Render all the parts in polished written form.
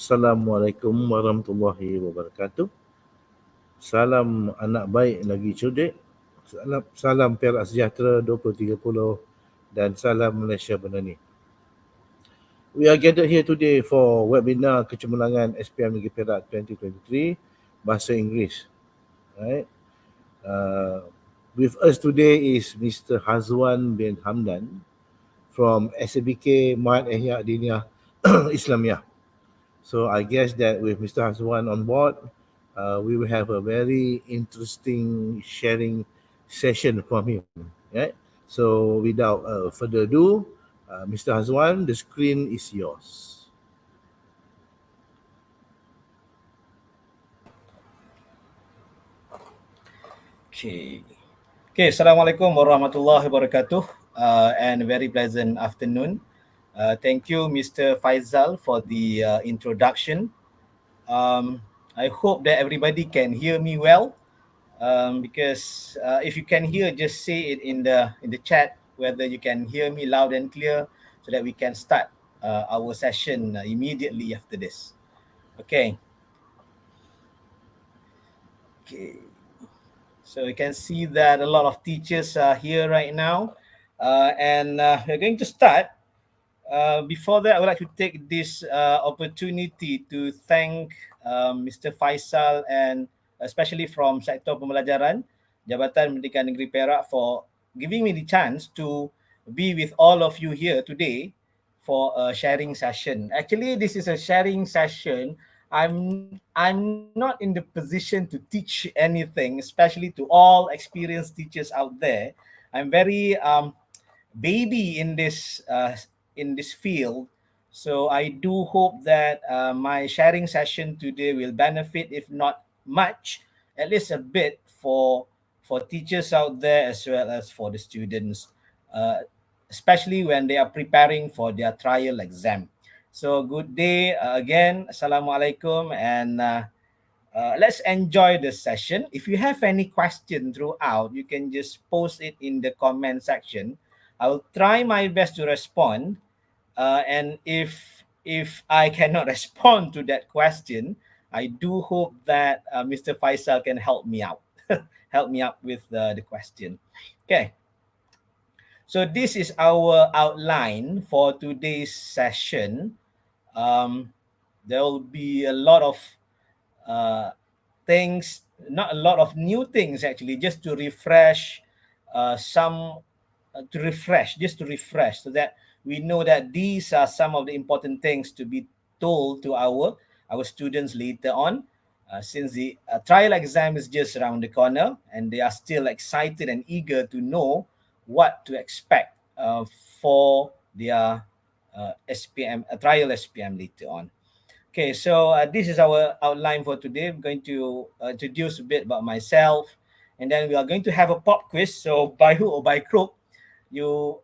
Assalamualaikum warahmatullahi wabarakatuh. Salam anak baik lagi cerdik. Salam Perak Sejahtera 2030 dan salam Malaysia Bernani. We are gathered here today for webinar Kecemerlangan SPM Negeri Perak 2023 Bahasa Inggeris. Right? With us today is Mr. Hazwan bin Hamdan from SABK Mahat Ihya Diniyah Islamiyah. So I guess that with Mr. Hazwan on board, we will have a very interesting sharing session from him. Right? So without further ado, Mr. Hazwan, the screen is yours. Okay, Assalamualaikum warahmatullahi wabarakatuh, and very pleasant afternoon. Thank you, Mr. Faisal, for the introduction. I hope that everybody can hear me well, because if you can hear, just say it in the chat whether you can hear me loud and clear, so that we can start our session immediately after this. Okay. So you can see that a lot of teachers are here right now, and we're going to start. Before that, I would like to take this opportunity to thank Mr. Faisal, and especially from Sektor Pembelajaran Jabatan Pendidikan Negeri Perak, for giving me the chance to be with all of you here today for a sharing session. Actually, this is a sharing session. I'm not in the position to teach anything, especially to all experienced teachers out there. I'm very baby in this field. So I do hope that my sharing session today will benefit, if not much, at least a bit for teachers out there as well as for the students, especially when they are preparing for their trial exam. So good day again, Assalamualaikum, and let's enjoy the session. If you have any question throughout, you can just post it in the comment section. I will try my best to respond, and if I cannot respond to that question, I do hope that Mr. Faisal can help me out, help me out with the question. Okay. So this is our outline for today's session. There will be a lot of things, not a lot of new things actually, just to refresh just to refresh, so that we know that these are some of the important things to be told to our students later on, since the trial exam is just around the corner, and they are still excited and eager to know what to expect for their SPM trial SPM later on. Okay, so this is our outline for today. I'm going to introduce a bit about myself, and then we are going to have a pop quiz. So by hook or by crook,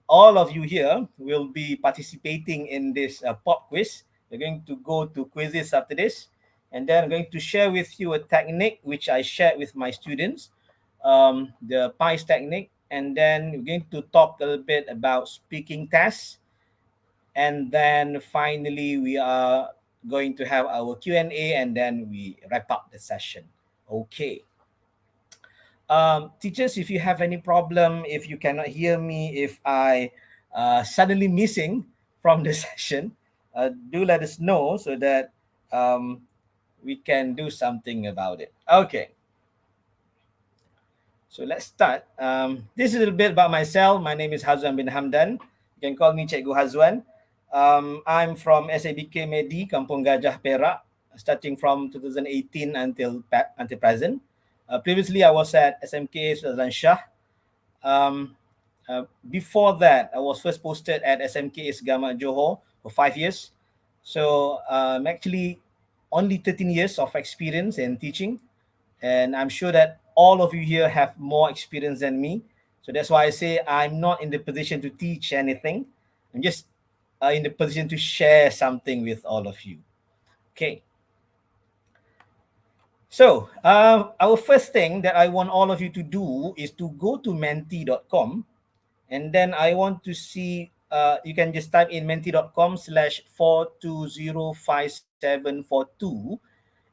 all of you here will be participating in this pop quiz. We're going to go to quizzes after this, and then I'm going to share with you a technique which I shared with my students, the PICE technique, and then we're going to talk a little bit about speaking tests, and then finally we are going to have our Q&A, and then we wrap up the session. Okay. Teachers, if you have any problem, if you cannot hear me, if I suddenly missing from the session, do let us know, so that we can do something about it. Okay. So let's start. This is a little bit about myself. My name is Hazwan bin Hamdan. You can call me Cikgu Hazwan. I'm from SABK Medi, Kampung Gajah, Perak, starting from 2018 until present. Previously, I was at SMK Sultan Shah. Before that, I was first posted at SMK Gama Johor for 5 years. So actually only 13 years of experience in teaching. And I'm sure that all of you here have more experience than me. So that's why I say I'm not in the position to teach anything. I'm just in the position to share something with all of you. Okay. So our first thing that I want all of you to do is to go to menti.com, and then I want to see you can just type in menti.com/4205742,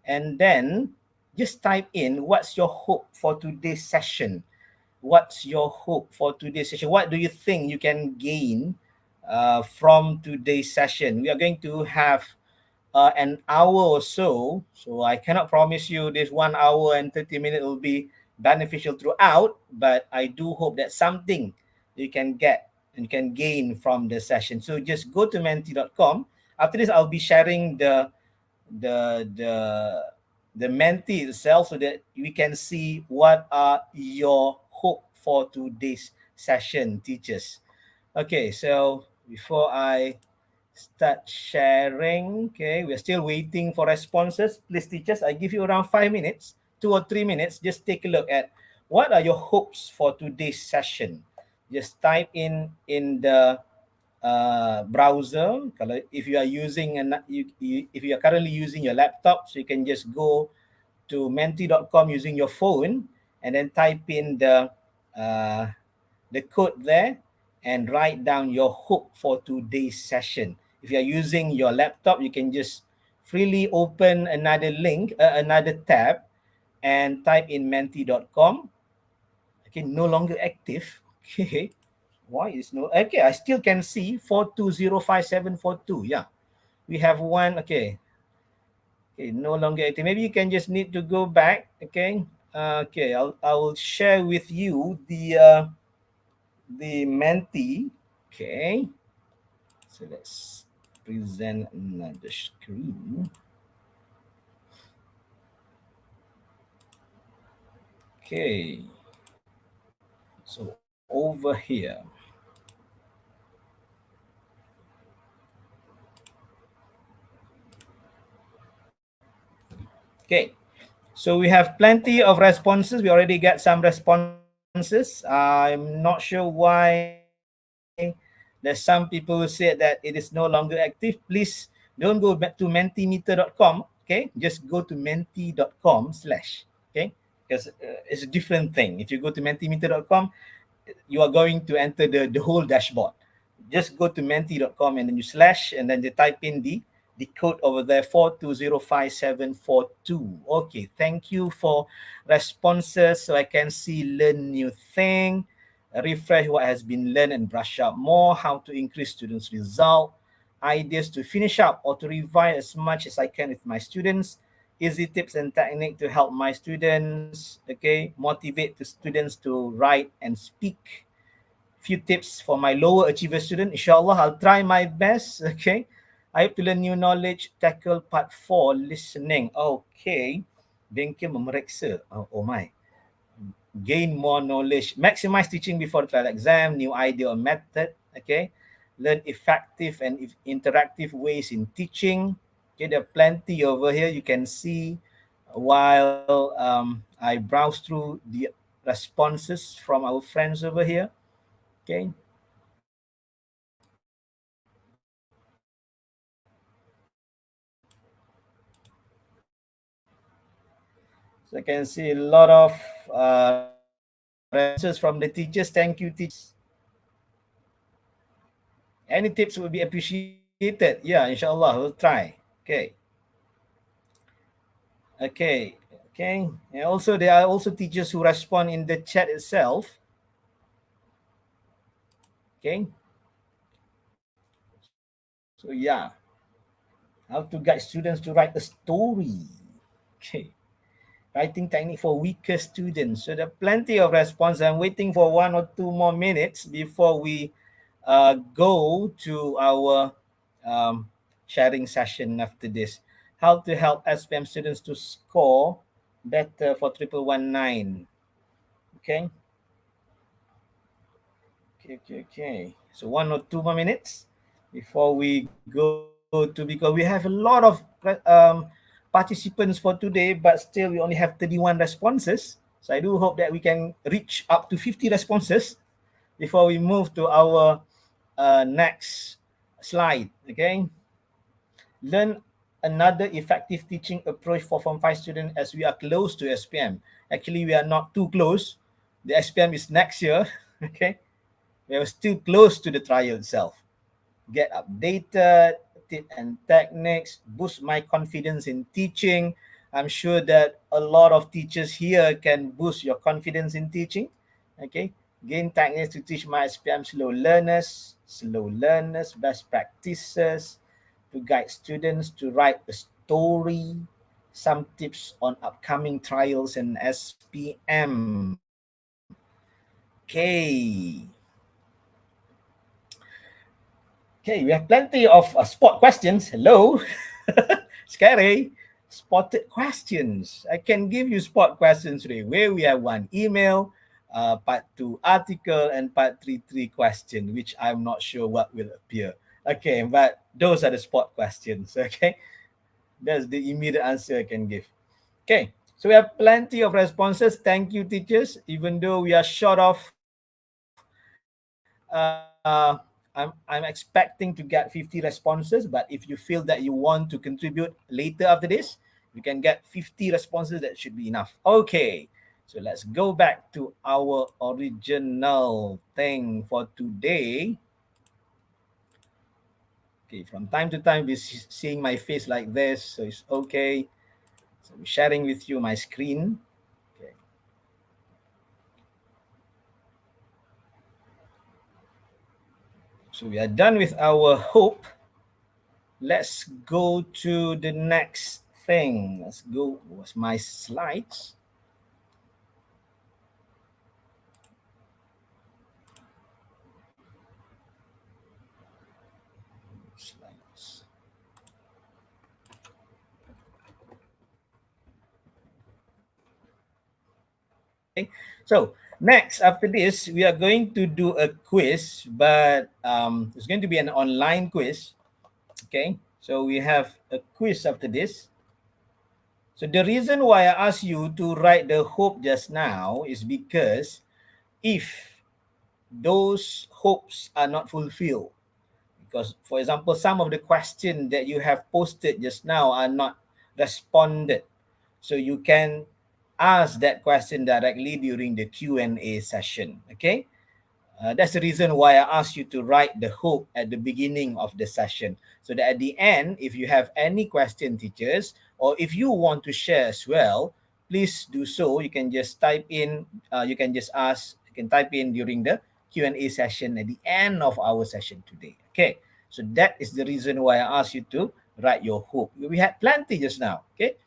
and then just type in what's your hope for today's session. What's your hope for today's session? What do you think you can gain from today's session? We are going to have an hour or so. So I cannot promise you this 1 hour and 30 minutes will be beneficial throughout, but I do hope that something you can get and can gain from the session. So just go to menti.com. After this, I'll be sharing the the the Menti itself so that we can see what are your hope for today's session, teachers. Okay, so before I start sharing, okay, we're still waiting for responses. Please, teachers, I give you around 5 minutes, 2 or 3 minutes. Just take a look at what are your hopes for today's session. Just type in the browser. If you are using if you are currently using your laptop, so you can just go to menti.com using your phone and then type in uh, the code there and write down your hope for today's session. If you are using your laptop, you can just freely open another link, another tab, and type in menti.com. Okay, no longer active. Okay, why is no? Okay, I still can see 4205742. Yeah, we have one. Okay, okay, no longer active. Maybe you can just need to go back. Okay, okay, I will share with you the Menti. Okay, so let's present another screen. Okay, so over here. Okay, so we have plenty of responses. We already got some responses. I'm not sure why there's some people who said that it is no longer active. Please don't go back to mentimeter.com. Okay, just go to menti.com slash. Okay, because it's a different thing. If you go to mentimeter.com, you are going to enter the whole dashboard. Just go to menti.com and then you slash and then you type in the code over there 4205742. Okay, thank you for responses. So I can see learn new thing, refresh what has been learned and brush up more, how to increase students' result, ideas to finish up or to revise as much as I can with my students, easy tips and technique to help my students, okay, motivate the students to write and speak, few tips for my lower achiever student. Inshallah, I'll try my best. Okay. I have to learn new knowledge, tackle part 4, listening. Okay. Bengkel memeriksa. Oh my. Gain more knowledge. Maximize teaching before the trial exam, new idea or method. Okay. Learn effective and interactive ways in teaching. Okay, there are plenty over here. You can see while I browse through the responses from our friends over here. Okay. So I can see a lot of responses from the teachers. Thank you, teachers. Any tips would be appreciated. Yeah, inshallah, we'll try. Okay. Okay. Okay. And also, there are also teachers who respond in the chat itself. Okay. So, yeah. How to guide students to write a story. Okay. Writing technique for weaker students. So there are plenty of response. I'm waiting for 1 or 2 more minutes before we go to our sharing session after this. How to help SPM students to score better for 1119. Okay. Okay. So 1 or 2 more minutes before we go to, because we have a lot of participants for today, but still we only have 31 responses. So I do hope that we can reach up to 50 responses before we move to our next slide. Okay. Learn another effective teaching approach for Form 5 students as we are close to SPM. Actually, we are not too close. The SPM is next year. Okay. We are still close to the trial itself. get updated, tips and techniques, boost my confidence in teaching. I'm sure that a lot of teachers here can boost your confidence in teaching. Okay, gain techniques to teach my SPM slow learners, best practices to guide students to write a story, some tips on upcoming trials and SPM. Okay, we have plenty of spot questions. Hello. Scary. Spotted questions. I can give you spot questions today where we have one email, part two article, and part three question, which I'm not sure what will appear. Okay, but those are the spot questions. Okay, that's the immediate answer I can give. Okay, so we have plenty of responses. Thank you, teachers. Even though we are short of, I'm expecting to get 50 responses. But if you feel that you want to contribute later after this, you can get 50 responses. That should be enough. Okay, so let's go back to our original thing for today. Okay, from time to time, we're seeing my face like this, so it's okay. So I'm sharing with you my screen. Okay. So we are done with our hope. Let's go to the next thing. Let's go. What's my slides? Slides. Okay. So next, after this, we are going to do a quiz, but it's going to be an online quiz. Okay. So we have a quiz after this. So the reason why I asked you to write the hope just now is because if those hopes are not fulfilled, because for example, some of the questions that you have posted just now are not responded, so you can ask that question directly during the Q&A session. Okay, that's the reason why I asked you to write the hope at the beginning of the session, so that at the end, if you have any question, teachers, or if you want to share as well, please do so. You can just type in, you can just ask, you can type in during the Q&A session at the end of our session today. Okay, so that is the reason why I asked you to write your hope. We had plenty just now. Okay,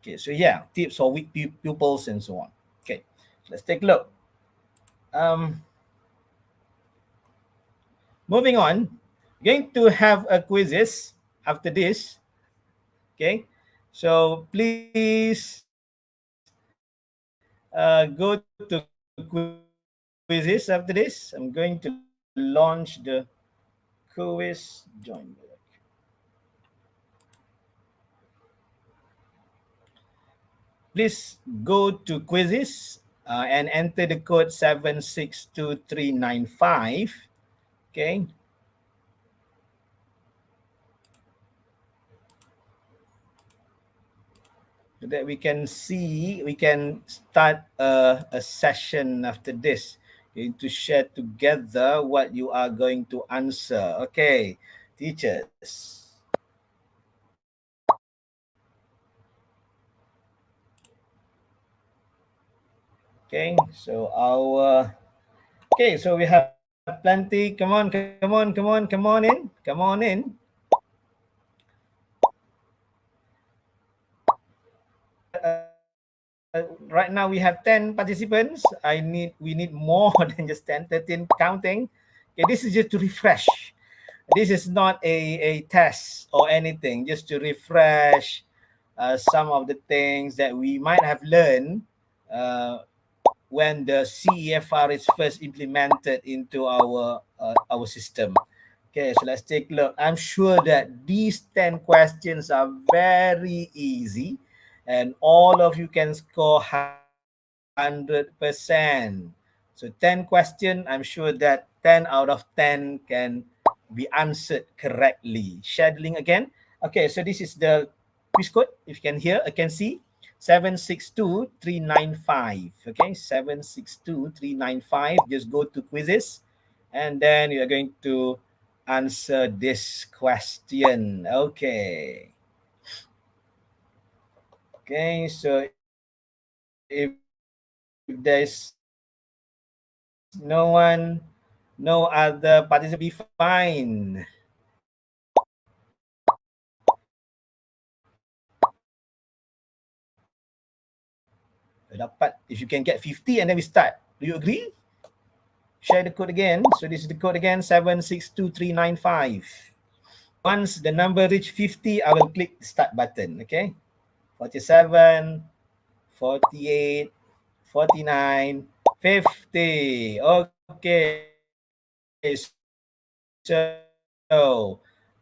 okay, so yeah, tips for weak pupils and so on. Okay, so let's take a look. Um, Moving on, going to have a quizzes after this. Okay, so please go to quizzes after this. I'm going to launch the quiz. Join. Please go to quizzes and enter the code 762395. Okay, so that we can see, we can start a session after this. Going to share together what you are going to answer. Okay, teachers. Okay, so our, okay, so we have plenty. Come on, come on, come on, come on in, come on in. Right now we have 10 participants. We need more than just 10, 13 counting. Okay, this is just to refresh. This is not a test or anything, just to refresh some of the things that we might have learned uh, when the CEFR is first implemented into our system. Okay, so let's take a look. I'm sure that these 10 questions are very easy and all of you can score 100%. So 10 question, I'm sure that 10 out of 10 can be answered correctly. Scheduling again. Okay, so this is the quiz code. If you can hear, I can see 762395. Okay, 762395. Just go to quizzes and then you are going to answer this question. Okay. Okay, so if there's no other participant, be fine. Dapat if you can get 50 and then we start. Do you agree? Share the code again. So this is the code again, 762395. Once the number reach 50, I will click the start button. Okay. 47, 48, 49, 50. Okay. So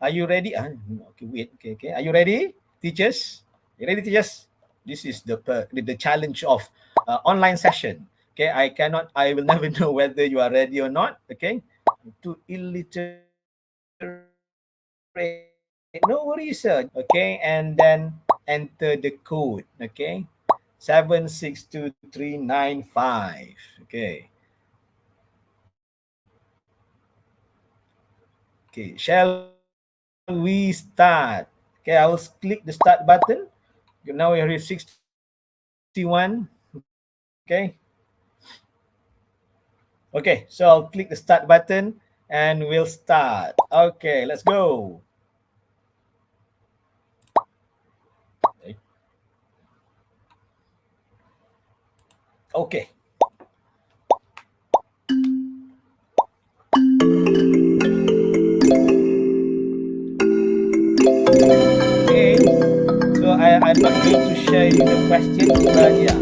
are you ready? Okay, wait. Okay. Are you ready, teachers? You ready, teachers? This is the challenge of online session. Okay, I will never know whether you are ready or not. Okay, to illiterate. No worries, sir. Okay, and then enter the code. Okay, 762395. Okay. Okay, shall we start? Okay, I will click the start button. Okay, now we are at 61. Okay. Okay, so I'll click the start button and we'll start. Okay, let's go. Okay. Okay. Okay. So I'm not going to share you the question, but yeah.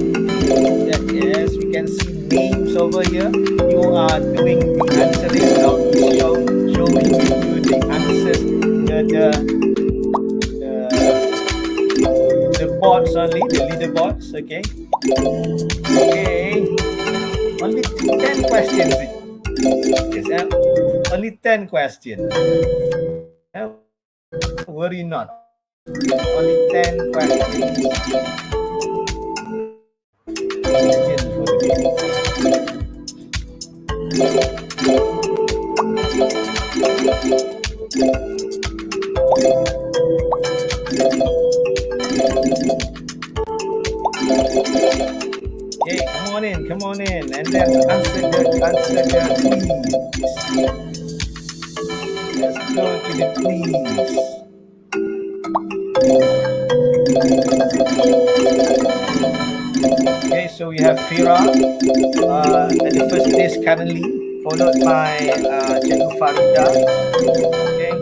Yes, we can see names over here. You are doing the answering now. Showing you the answers, the boards only, the leaderboards. Okay. Okay. Only 10 questions. Yes, only 10 questions. Worry not. Only 10 questions. Okay, come on in, and then answer the please. Let's go to the please. Okay, so we have Fira at the first place currently, followed by Cikgu Farida. Okay.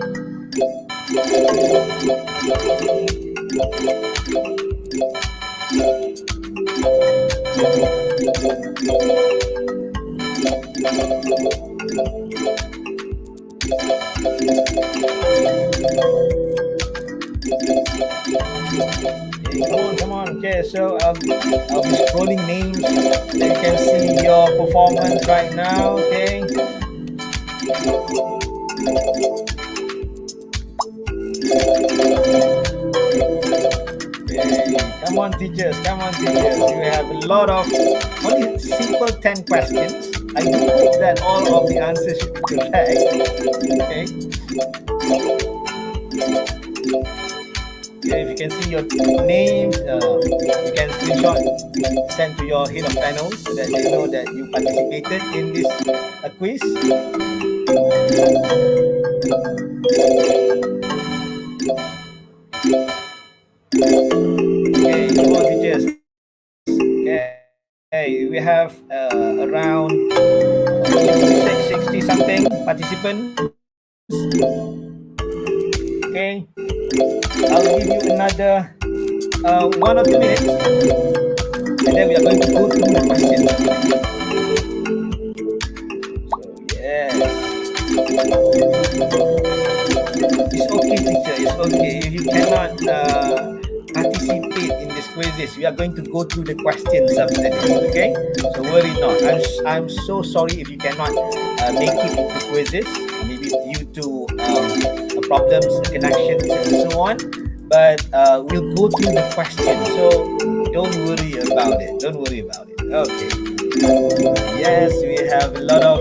Come on. Okay, so I'll be scrolling names. You can see your performance right now. Okay. Come on, teachers. You have a lot of only simple 10 questions. I do hope that all of the answers should be correct. Okay. Okay, if you can see your names, you can screenshot, send to your head of panel so that they know that you participated in this quiz. Okay, come on, teachers. Okay, we have around 60 something participants. Okay, I'll give you another 1 or 2 minutes, and then we are going to go through the questions. So yes, it's okay, teacher. It's okay if you cannot participate in these quizzes. We are going to go through the questions after this. Okay, so worry not. I'm so sorry if you cannot make it into the quizzes. Maybe due to problems, connections, and so on. But we'll go through the questions. So don't worry about it. Okay. Yes, we have a lot of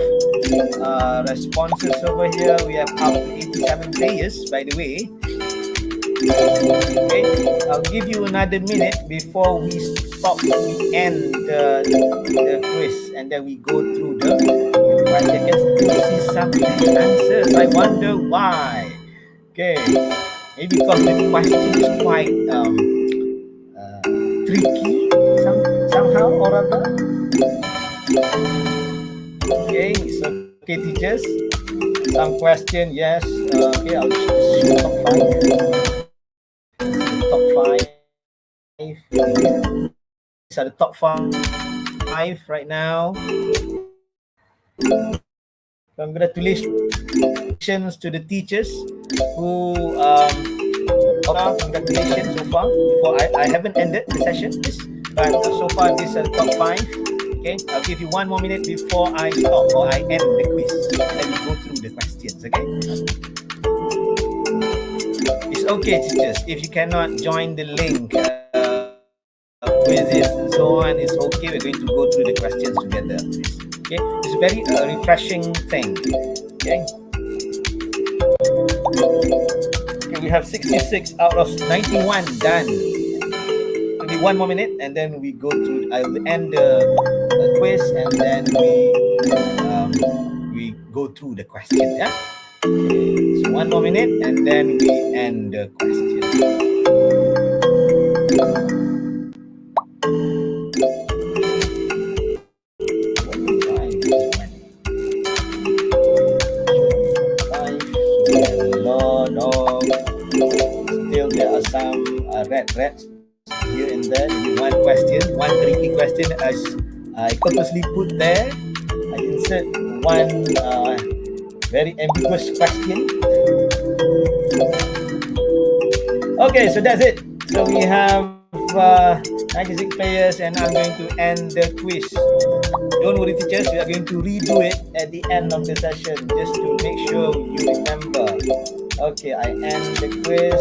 responses over here. We have up to 87 players, by the way. Okay, I'll give you another minute before we stop, we end the quiz, and then we go through the question. I can still see some answers. I wonder why. Okay, maybe because the question is quite tricky somehow or other. Okay, it's okay, teachers. Some question, yes. Okay, I'll just show top five. Top five. These are the top five right now. Congratulations to the teachers who congratulations so far. Before I haven't ended the session, but so far these are the top five. Okay, I'll give you one more minute before I stop or I end the quiz. Let me go through the questions. Okay. It's okay, teachers. If you cannot join the link, quizzes and so on, it's okay. We're going to go through the questions together. Okay, it's a very refreshing thing. Okay. Okay, we have 66 out of 91 done. Maybe one more minute, and then we go through. I will end the quiz, and then we go through the question. Yeah. Okay, so one more minute, and then we end the question. Still there are some red reds here and there. One question, one tricky question as I purposely put there. I insert one very ambiguous question. Okay, so that's it. So we have 96 players, and I'm going to end the quiz. Don't worry, teachers, we are going to redo it at the end of the session just to make sure you remember. Okay, I end the quiz.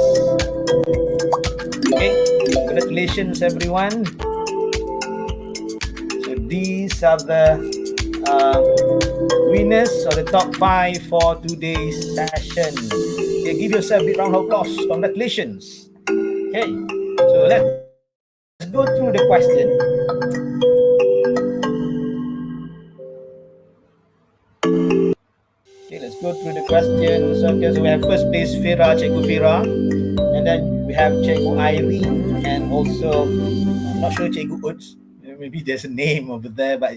Okay, congratulations, everyone. So these are the winners or the top five for today's session. Okay, give yourself a big round of applause. Congratulations. Okay, so let's go through the question. Okay, let's go through the questions. Okay, so we have first place Fira, Cikgu Fira, and then we have Cikgu Irene, and also I'm not sure Cikgu Uts. Maybe there's a name over there, but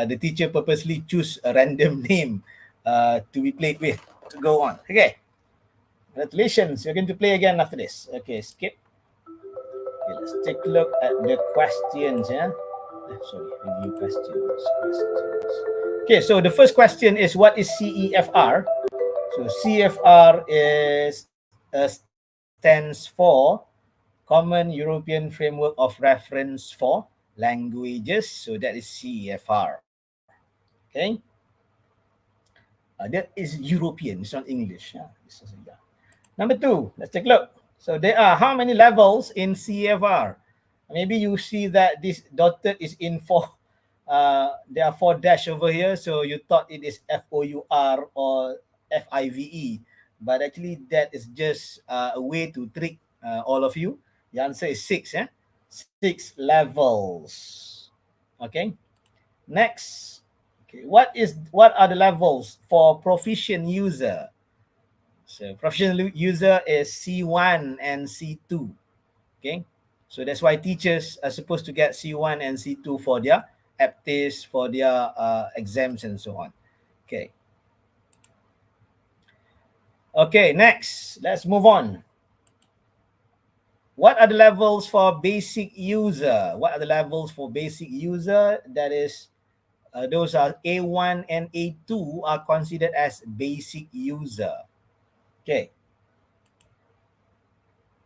the teacher purposely choose a random name to be played with to go on. Okay, congratulations. You're going to play again after this. Okay, skip. Okay, let's take a look at the questions. Yeah, sorry, review questions. Okay, so the first question is, what is CEFR? So CEFR stands for Common European Framework of Reference for Languages. So that is CEFR. Okay. That is European, it's not English. Number two, let's take a look. So there are how many levels in CEFR? Maybe you see that this dotted is in four. There are 4 dash over here, so you thought it is FOUR or FIVE, but actually that is just a way to trick all of you. The answer is 6. 6 levels. Okay. Next. Okay. What are the levels for proficient user? So proficient user is C1 and C2. Okay. So that's why teachers are supposed to get C1 and C2 for their APTIS, for their exams and so on. Okay. Okay, next. Let's move on. What are the levels for basic user? What are the levels for basic user? That is, those are A1 and A2 are considered as basic user. Okay.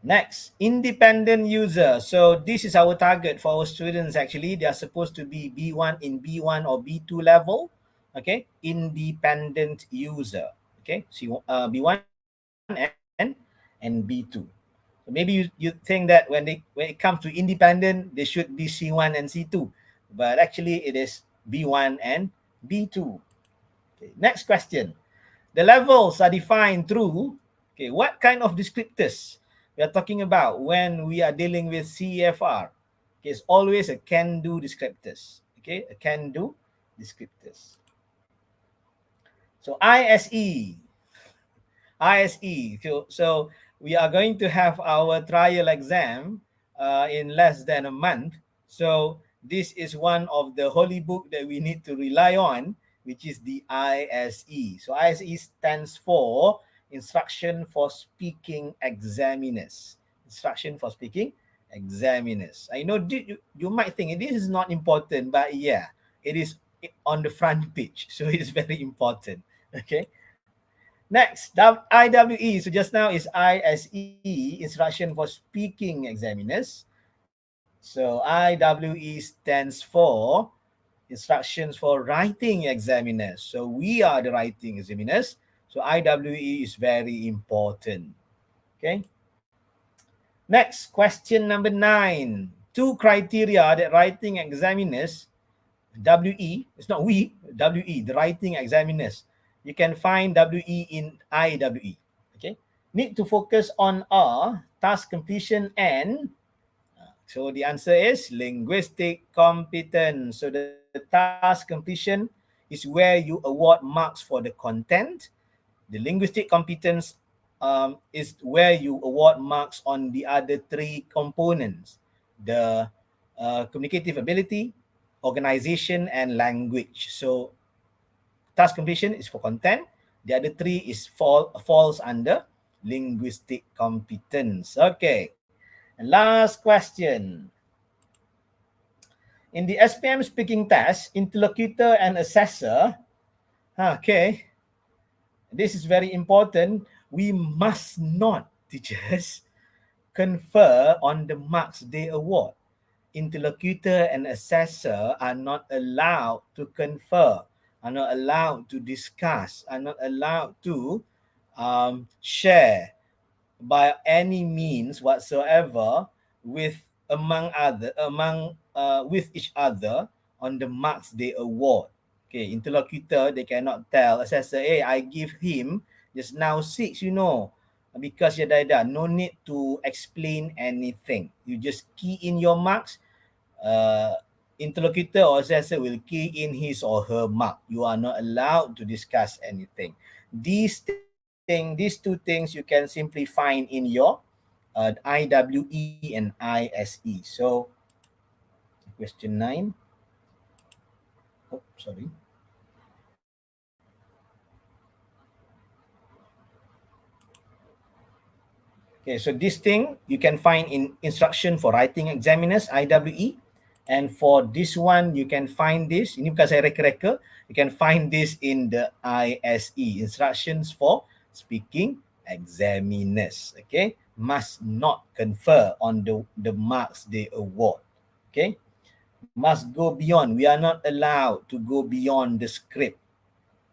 Next, independent user. So this is our target for our students actually. They are supposed to be B1 in B1 or B2 level. Okay, independent user. Okay, so B1 and B2. So maybe you think that when it comes to independent, they should be C1 and C2. But actually it is B1 and B2. Okay, next question. The levels are defined through, okay, what kind of descriptors we are talking about when we are dealing with CEFR? Okay, it's always a can-do descriptors. Okay, a can-do descriptors. So ISE. So we are going to have our trial exam in less than a month. So this is one of the holy book that we need to rely on, which is the ISE. So ISE stands for Instruction for Speaking Examiners. Instruction for Speaking Examiners. I know you might think this is not important, but yeah, it is on the front page. So it's very important. Okay. Next, IWE. So just now is ISE, Instruction for Speaking Examiners. So IWE stands for Instructions for Writing Examiners. So we are the writing examiners. So IWE is very important. Okay. Next, question number 9. Two criteria that writing examiners, WE, it's not we, WE, the writing examiners. You can find WE in IWE. Okay. Need to focus on are task completion and so the answer is linguistic competence. So the task completion is where you award marks for the content. The linguistic competence is where you award marks on the other three components: the communicative ability, organization, and language. So task completion is for content. The other three is falls under linguistic competence. Okay. And last question. In the SPM speaking test, interlocutor and assessor, okay, this is very important. We must not, teachers, confer on the marks they award. Interlocutor and assessor are not allowed to confer, are not allowed to discuss, are not allowed to share by any means whatsoever with with each other on the marks they award. Okay, interlocutor, they cannot tell assessor, hey, I give him just now 6, because yada. No need to explain anything. You just key in your marks. uh, Interlocutor or assessor will key in his or her mark. You are not allowed to discuss anything. These two things you can simply find in your IWE and ISE. So question 9. Oh, sorry. Okay, so this thing you can find in instruction for writing examiners, IWE. And for this one, you can find this. Ini bukan saya reka-reka. You can find this in the ISE, instructions for speaking examiners. Okay, must not confer on the marks they award. Okay, must go beyond. We are not allowed to go beyond the script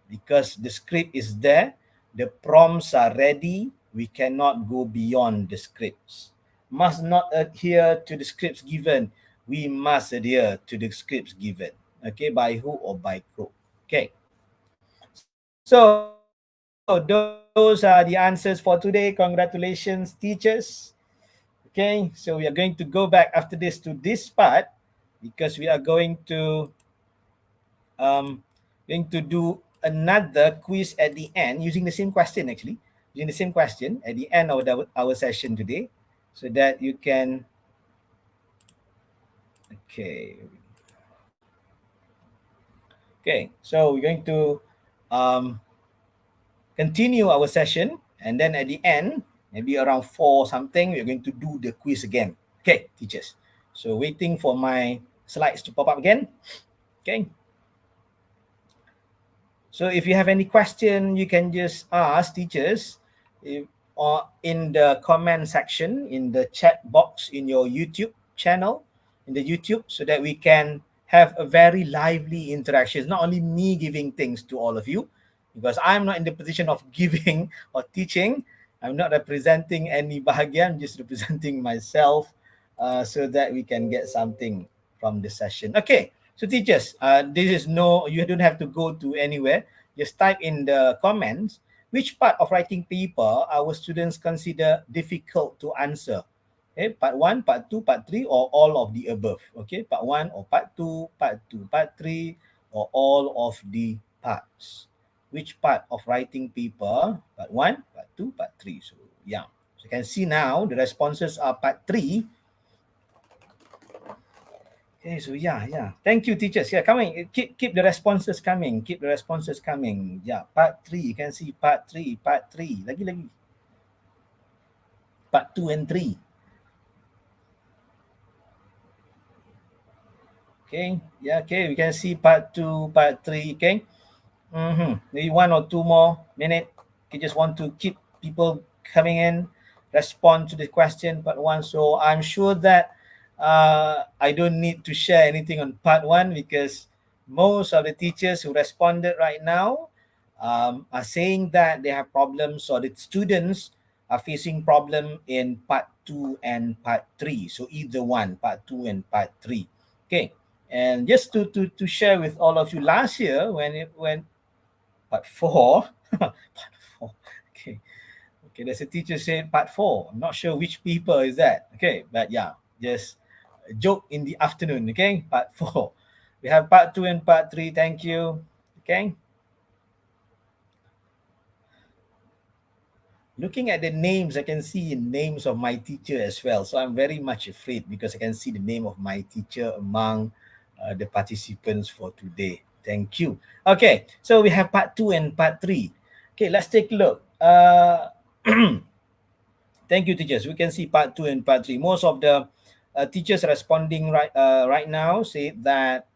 because the script is there. The prompts are ready. We cannot go beyond the scripts. Must not adhere to the scripts given. We must adhere to the scripts given. Okay, by who or by who. Okay. So those are the answers for today. Congratulations, teachers. Okay, so we are going to go back after this to this part because we are um, going to do another quiz at the end using the same question actually. Using the same question at the end of our session today so that you can, okay. Okay, so we're going to um, continue our session and then at the end, maybe around 4 something, we're going to do the quiz again. Okay, teachers. So waiting for my slides to pop up again. Okay. So if you have any question, you can just ask teachers or in the comment section, in the chat box in your YouTube channel, in the YouTube, so that we can have a very lively interaction. It's not only me giving things to all of you, because I'm not in the position of giving or teaching. I'm not representing any bahagian, I'm just representing myself so that we can get something from the session. Okay. So teachers, this is you don't have to go to anywhere. just type in the comments which part of writing paper our students consider difficult to answer. Okay, part 1, part 2, part 3, or all of the above. Okay, part 1 or part 2, part 2, part 3, or all of the parts. Which part of writing paper? Part 1, part 2, part 3. So, yeah. So you can see now the responses are part 3. Okay, so yeah. Thank you, teachers. Yeah, coming. Keep the responses coming. Keep the responses coming. Yeah, part 3. You can see part 3, part 3. Lagi. Part 2 and 3. Okay, yeah, okay. We can see part 2, part 3. Okay. Maybe 1 or 2 more minutes. You just want to keep people coming in, respond to the question part 1. So I'm sure that I don't need to share anything on part 1 because most of the teachers who responded right now are saying that they have problems, or the students are facing problem in part 2 and part 3. So either one, part 2 and part 3. Okay. And just to share with all of you, last year when part 4, part 4, okay, there's a teacher saying part 4. I'm not sure which paper is that. Okay, but yeah, just a joke in the afternoon. Okay, part 4. We have part 2 and part 3. Thank you. Okay. Looking at the names, I can see names of my teacher as well. So I'm very much afraid because I can see the name of my teacher among the participants for today. Thank you. Okay, so we have part 2 and part 3. Okay, let's take a look. Thank you, teachers. We can see part 2 and part 3. Most of the teachers responding right now say that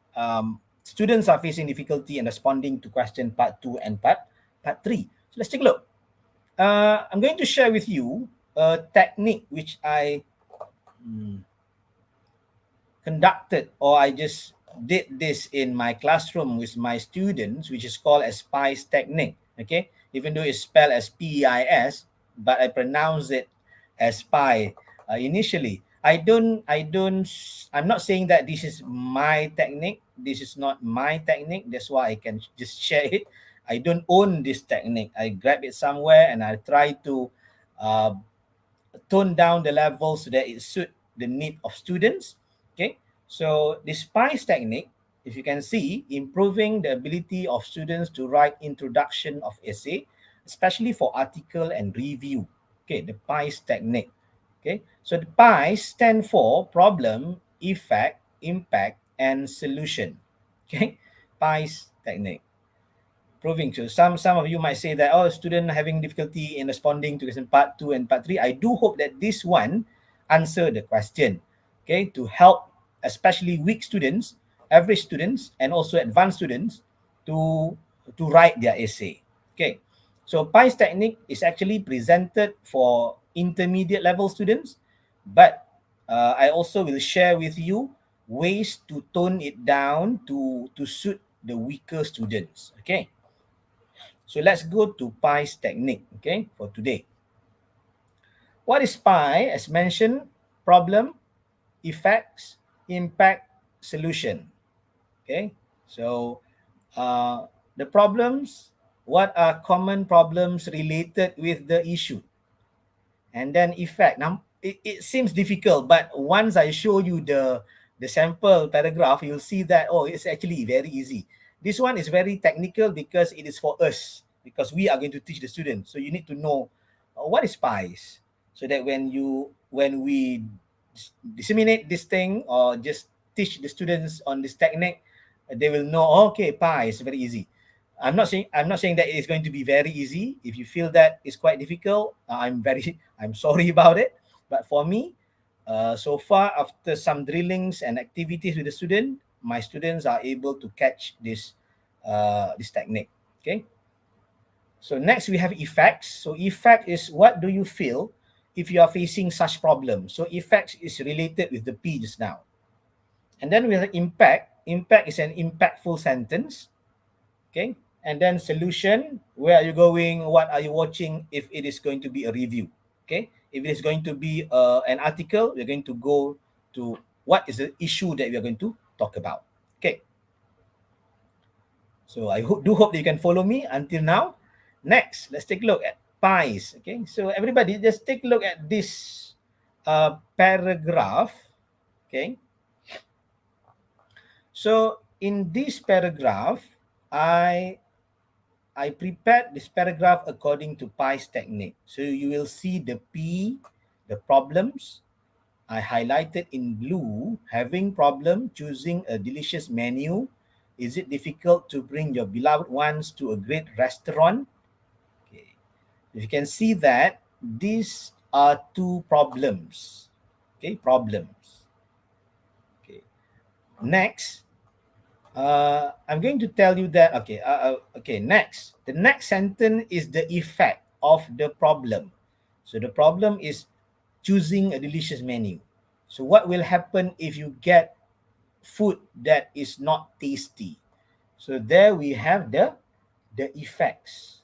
students are facing difficulty in responding to question part 2 and part 3. So let's take a look. I'm going to share with you a technique which I conducted, or I just did this in my classroom with my students, which is called as SPICE technique. Okay, even though it's spelled as PEIS, but I pronounce it as SPI initially. I'm not saying that this is my technique. This is not my technique. That's why I can just share it. I don't own this technique. I grab it somewhere and I try to uh, tone down the level so that it suit the need of students. Okay, so the SPICE technique, if you can see, improving the ability of students to write introduction of essay, especially for article and review. Okay, the PICE technique. Okay, so the PICE stand for problem, effect, impact, and solution. Okay, PICE technique. Proving to some of you might say that, oh, student having difficulty in responding to question part 2 and part 3. I do hope that this one answer the question, okay, to help especially weak students, average students, and also advanced students to write their essay. Okay, so PICE technique is actually presented for intermediate level students, but I also will share with you ways to tone it down to suit the weaker students. Okay, so let's go to PI's technique, okay, for today. What is PI? As mentioned, problem, effects, impact, solution. Okay, so the problems, what are common problems related with the issue? And then effect. Now, it seems difficult, but once I show you the sample paragraph, you'll see that, oh, it's actually very easy. This one is very technical because it is for us, because we are going to teach the students. So you need to know what is PICE, so that when we disseminate this thing or just teach the students on this technique, they will know, oh, okay, PICE is very easy. I'm not saying that it's going to be very easy. If you feel that it's quite difficult, I'm sorry about it. But for me, so far after some drillings and activities with the student, my students are able to catch this technique. Okay. So next we have effects. So effect is, what do you feel if you are facing such problem? So effects is related with the P just now. And then we have impact. Impact is an impactful sentence. Okay, and then solution, where are you going, what are you watching, if it is going to be a review. Okay, if it is going to be an article, we're going to go to what is the issue that we are going to talk about. Okay, So I do hope that you can follow me until now. Next, let's take a look at pies. Okay, so everybody just take a look at this paragraph. Okay, so in this paragraph, I I prepared this paragraph according to Pi's technique. So you will see the P, the problems. I highlighted in blue, having problem choosing a delicious menu. Is it difficult to bring your beloved ones to a great restaurant? Okay. You can see that these are two problems. Okay, problems. Okay. Next, I'm going to tell you that. Okay. Next, the next sentence is the effect of the problem. So the problem is choosing a delicious menu. So what will happen if you get food that is not tasty? So there we have the effects.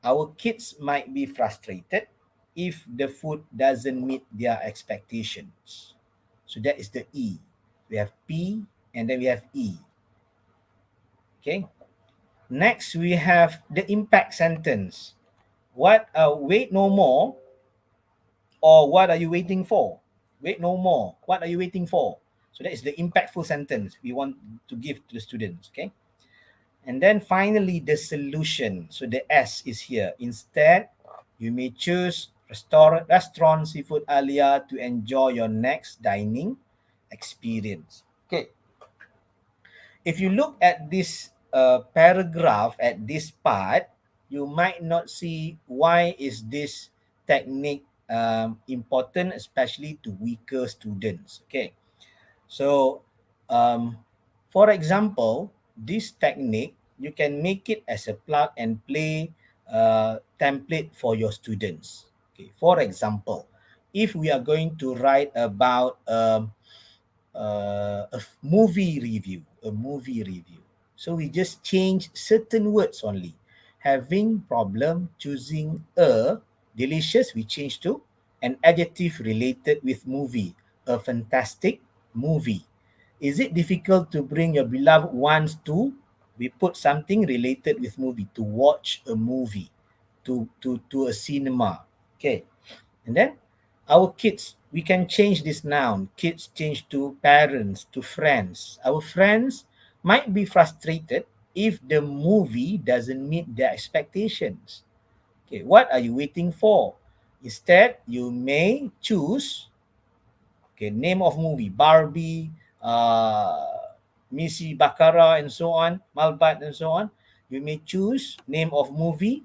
Our kids might be frustrated if the food doesn't meet their expectations. So that is the E. We have P and then we have E. Okay. Next we have the impact sentence. Wait no more, or what are you waiting for? Wait no more. What are you waiting for? So that is the impactful sentence we want to give to the students. Okay. And then finally, the solution. So the S is here. Instead, you may choose restaurant seafood alia to enjoy your next dining experience. Okay. If you look at this paragraph at this part, you might not see why is this technique important, especially to weaker students. Okay. So, for example, this technique, you can make it as a plug and play template for your students. Okay. For example, if we are going to write about a movie review. So we just change certain words only. Having problem choosing a delicious, we change to an adjective related with movie, a fantastic movie. Is it difficult to bring your beloved ones to? We put something related with movie, to watch a movie, to a cinema. Okay. And then our kids, we can change this noun. Kids change to parents, to friends. Our friends might be frustrated if the movie doesn't meet their expectations. Okay, what are you waiting for? Instead, you may choose, okay, name of movie, Barbie, Missy Baccarat, and so on, Malbat, and so on. You may choose name of movie,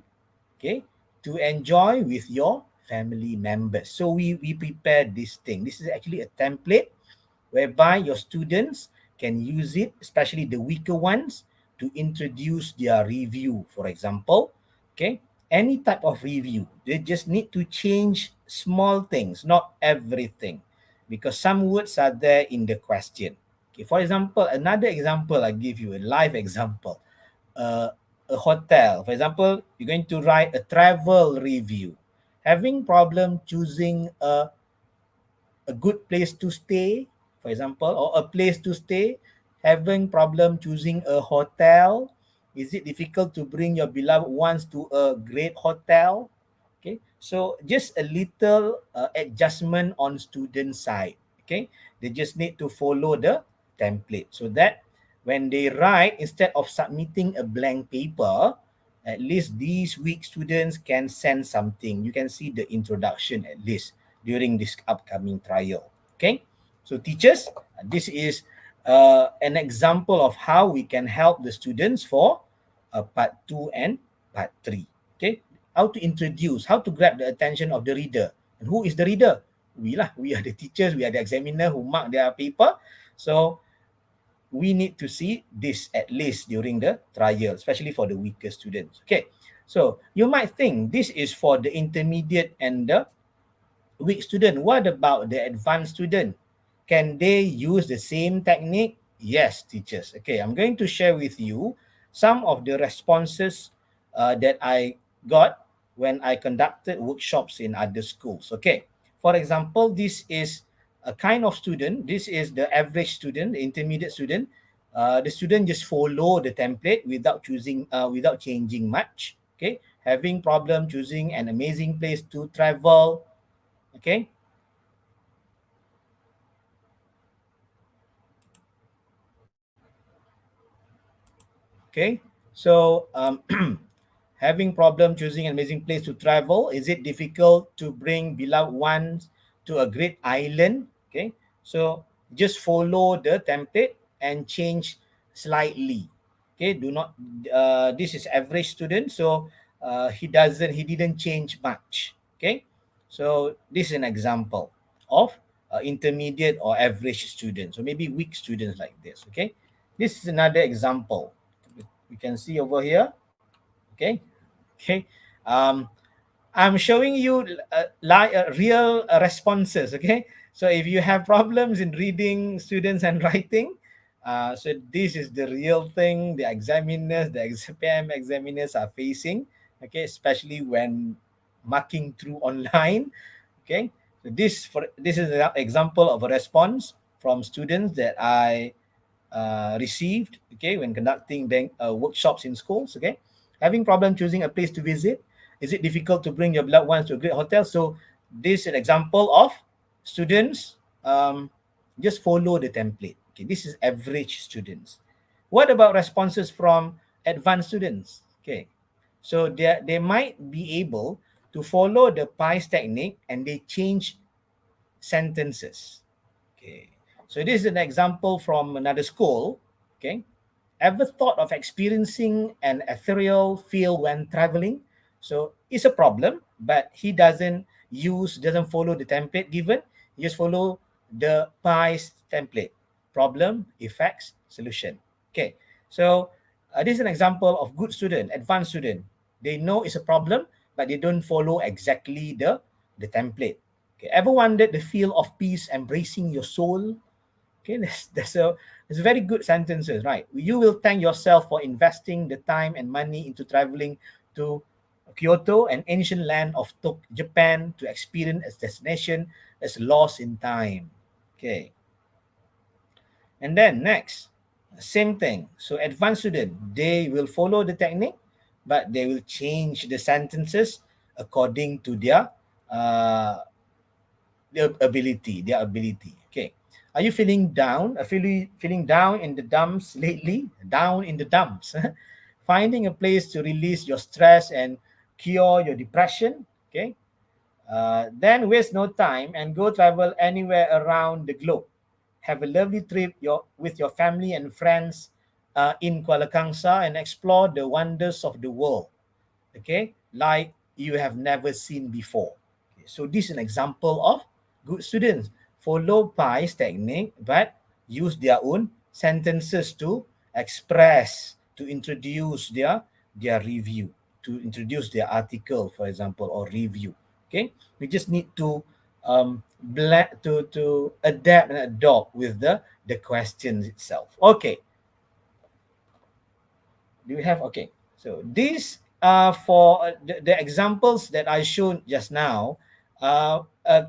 okay, to enjoy with your family members. So we prepared this thing. This is actually a template whereby your students can use it, especially the weaker ones, to introduce their review. For example, okay, any type of review, they just need to change small things, not everything, because some words are there in the question. Okay, for example, another example I give you, a live example. uh, a hotel. For example, you're going to write a travel review. Having problem choosing a good place to stay, for example, or a place to stay. Having problem choosing a hotel. Is it difficult to bring your beloved ones to a great hotel? Okay, so just a little adjustment on student side. Okay, they just need to follow the template so that when they write, instead of submitting a blank paper, at least these weak students can send something. You can see the introduction at least during this upcoming trial. Okay, so teachers, this is an example of how we can help the students for part 2 and part 3. Okay, how to introduce, how to grab the attention of the reader. And who is the reader? We lah. We are the teachers, we are the examiner who mark their paper. So we need to see this at least during the trial, especially for the weaker students. Okay, so you might think this is for the intermediate and the weak student. What about the advanced student? Can they use the same technique? Yes, teachers. Okay, I'm going to share with you some of the responses that I got when I conducted workshops in other schools. Okay, for example, this is a kind of student. This is the average student, the intermediate student. The student just follow the template without changing much. Okay, having problem choosing an amazing place to travel. Okay, okay. So having problem choosing an amazing place to travel. Is it difficult to bring beloved ones to a great island? Okay, so just follow the template and change slightly. Okay, do not. This is average student, so he didn't change much. Okay, so this is an example of intermediate or average students, so maybe weak students like this. Okay, this is another example. You can see over here. Okay, okay. um I'm showing you real responses. Okay, so if you have problems in reading students and writing, so this is the real thing the examiners, the exam examiners are facing. Okay, especially when marking through online. Okay, so this is an example of a response from students that I received, okay, when conducting workshops in schools. Okay, having problem choosing a place to visit. Is it difficult to bring your loved ones to a great hotel? So this is an example of students just follow the template. Okay, this is average students. What about responses from advanced students? Okay, so they might be able to follow the pies technique and they change sentences. Okay. So this is an example from another school. Okay. Ever thought of experiencing an ethereal feel when traveling? So it's a problem, but he doesn't follow the template given. He just follow the PIES template. Problem, effects, solution. Okay. So this is an example of good student, advanced student. They know it's a problem, but they don't follow exactly the template. Okay. Ever wondered the feel of peace embracing your soul? Okay, that's a very good sentences, right? You will thank yourself for investing the time and money into traveling to Kyoto, an ancient land of Japan, to experience a destination that's lost in time. Okay, and then next, same thing. So advanced student, they will follow the technique, but they will change the sentences according to uh, their ability. Okay. Are you feeling down? Feeling down in the dumps lately? Down in the dumps. Finding a place to release your stress and cure your depression. Okay. Then waste no time and go travel anywhere around the globe. Have a lovely trip with your family and friends in Kuala Kangsar and explore the wonders of the world. Okay, like you have never seen before. Okay, so this is an example of good students follow Pi's technique but use their own sentences to express, to introduce their review, to introduce their article, for example, or review. Okay, we just need to to adapt and adopt with the questions itself. Okay, do we have? Okay, so these for the examples that I showed just now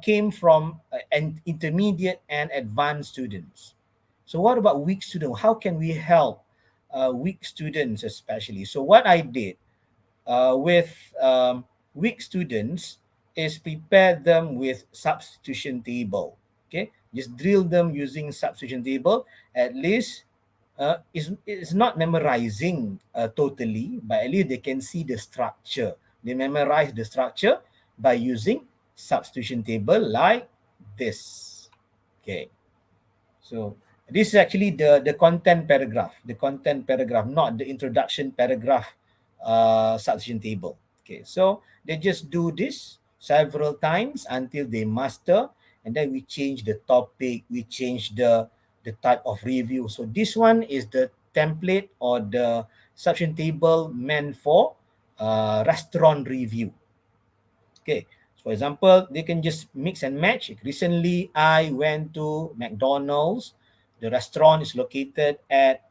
came from an intermediate and advanced students. So what about weak students? How can we help weak students especially? So what I did with weak students is prepare them with substitution table. Okay, just drill them using substitution table. At least it's not memorizing totally, but at least they can see the structure. They memorize the structure by using substitution table like this. Okay, so this is actually the content paragraph, not the introduction paragraph substitution table. Okay, so they just do this several times until they master, and then we change the topic, we change the type of review. So this one is the template or the substitution table meant for restaurant review. Okay. So for example, they can just mix and match. Recently, I went to McDonald's. The restaurant is located at,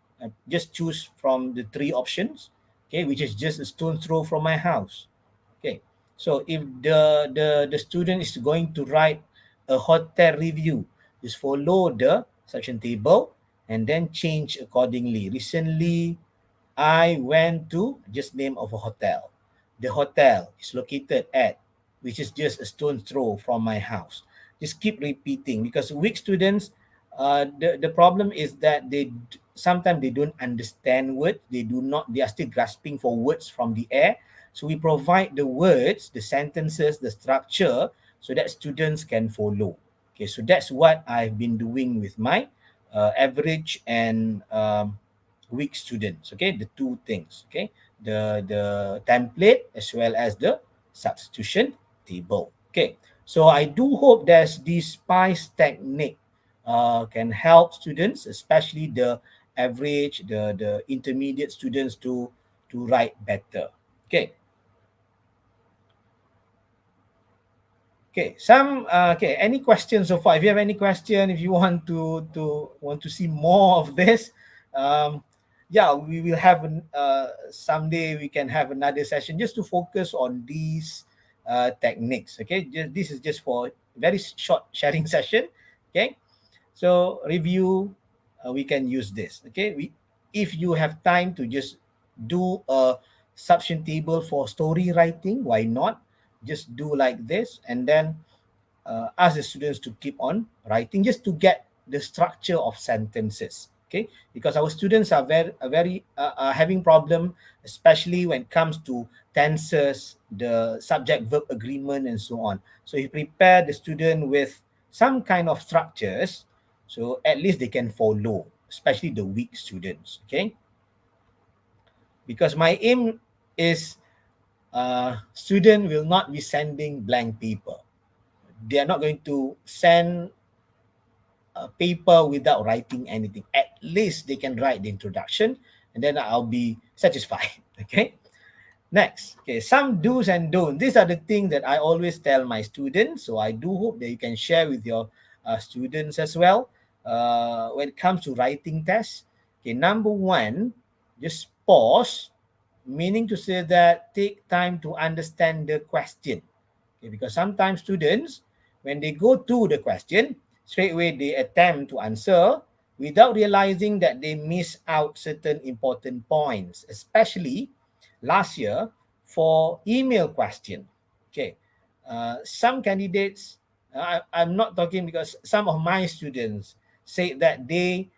just choose from the three options, okay, which is just a stone throw from my house. Okay. So if the student is going to write a hotel review, just follow the section table and then change accordingly. Recently, I went to just name of a hotel. The hotel is located at, which is just a stone's throw from my house. Just keep repeating because weak students, the problem is that sometimes they don't understand words. They are still grasping for words from the air. So we provide the words, the sentences, the structure, so that students can follow. Okay, so that's what I've been doing with my average and weak students. Okay, the two things. Okay, the template as well as the substitution table. Okay, so I do hope that this spice technique can help students, especially the average, the intermediate students to write better. Okay. Okay, any questions so far? If you have any question, if you want to see more of this, um, yeah, we will have someday we can have another session just to focus on these techniques. Okay, this is just for very short sharing session. Okay, so review, we can use this. Okay, if you have time to just do a substitution table for story writing, why not? Just do like this, and then ask the students to keep on writing just to get the structure of sentences. Okay, because our students are having problem, especially when it comes to tenses, the subject verb agreement, and so on. So you prepare the student with some kind of structures, so at least they can follow, especially the weak students. Okay, because my aim is student will not be sending blank paper. They are not going to send a paper without writing anything. At least they can write the introduction, and then I'll be satisfied. Okay. Next, okay, some do's and don'ts. These are the things that I always tell my students. So I do hope that you can share with your students as well. When it comes to writing tests, okay, number one, just pause, meaning to say that take time to understand the question. Okay, because sometimes students, when they go to the question, straight away they attempt to answer without realizing that they miss out certain important points, especially last year for email question. Okay, some candidates, I'm not talking because some of my students say that they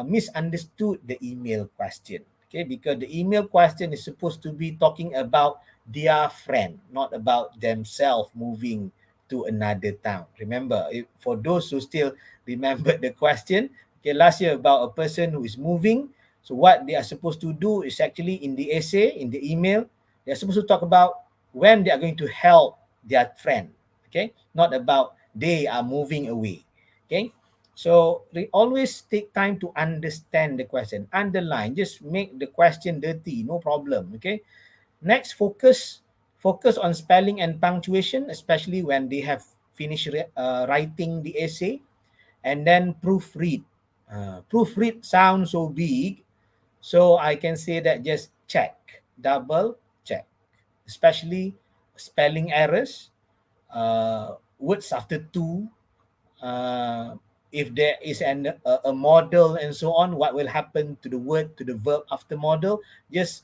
misunderstood the email question. Okay, because the email question is supposed to be talking about their friend, not about themselves moving to another town. Remember, for those who still remember the question, okay, last year about a person who is moving. So what they are supposed to do is actually in the essay, in the email, they are supposed to talk about when they are going to help their friend. Okay, not about they are moving away. Okay, so they always take time to understand the question. Underline, just make the question dirty, no problem. Okay. Next, focus on spelling and punctuation, especially when they have finished writing the essay, and then proofread. Proofread sounds so big, so I can say that just check, double check, especially spelling errors, words after to, uh, if there is a model and so on, what will happen to the word, to the verb after model. Just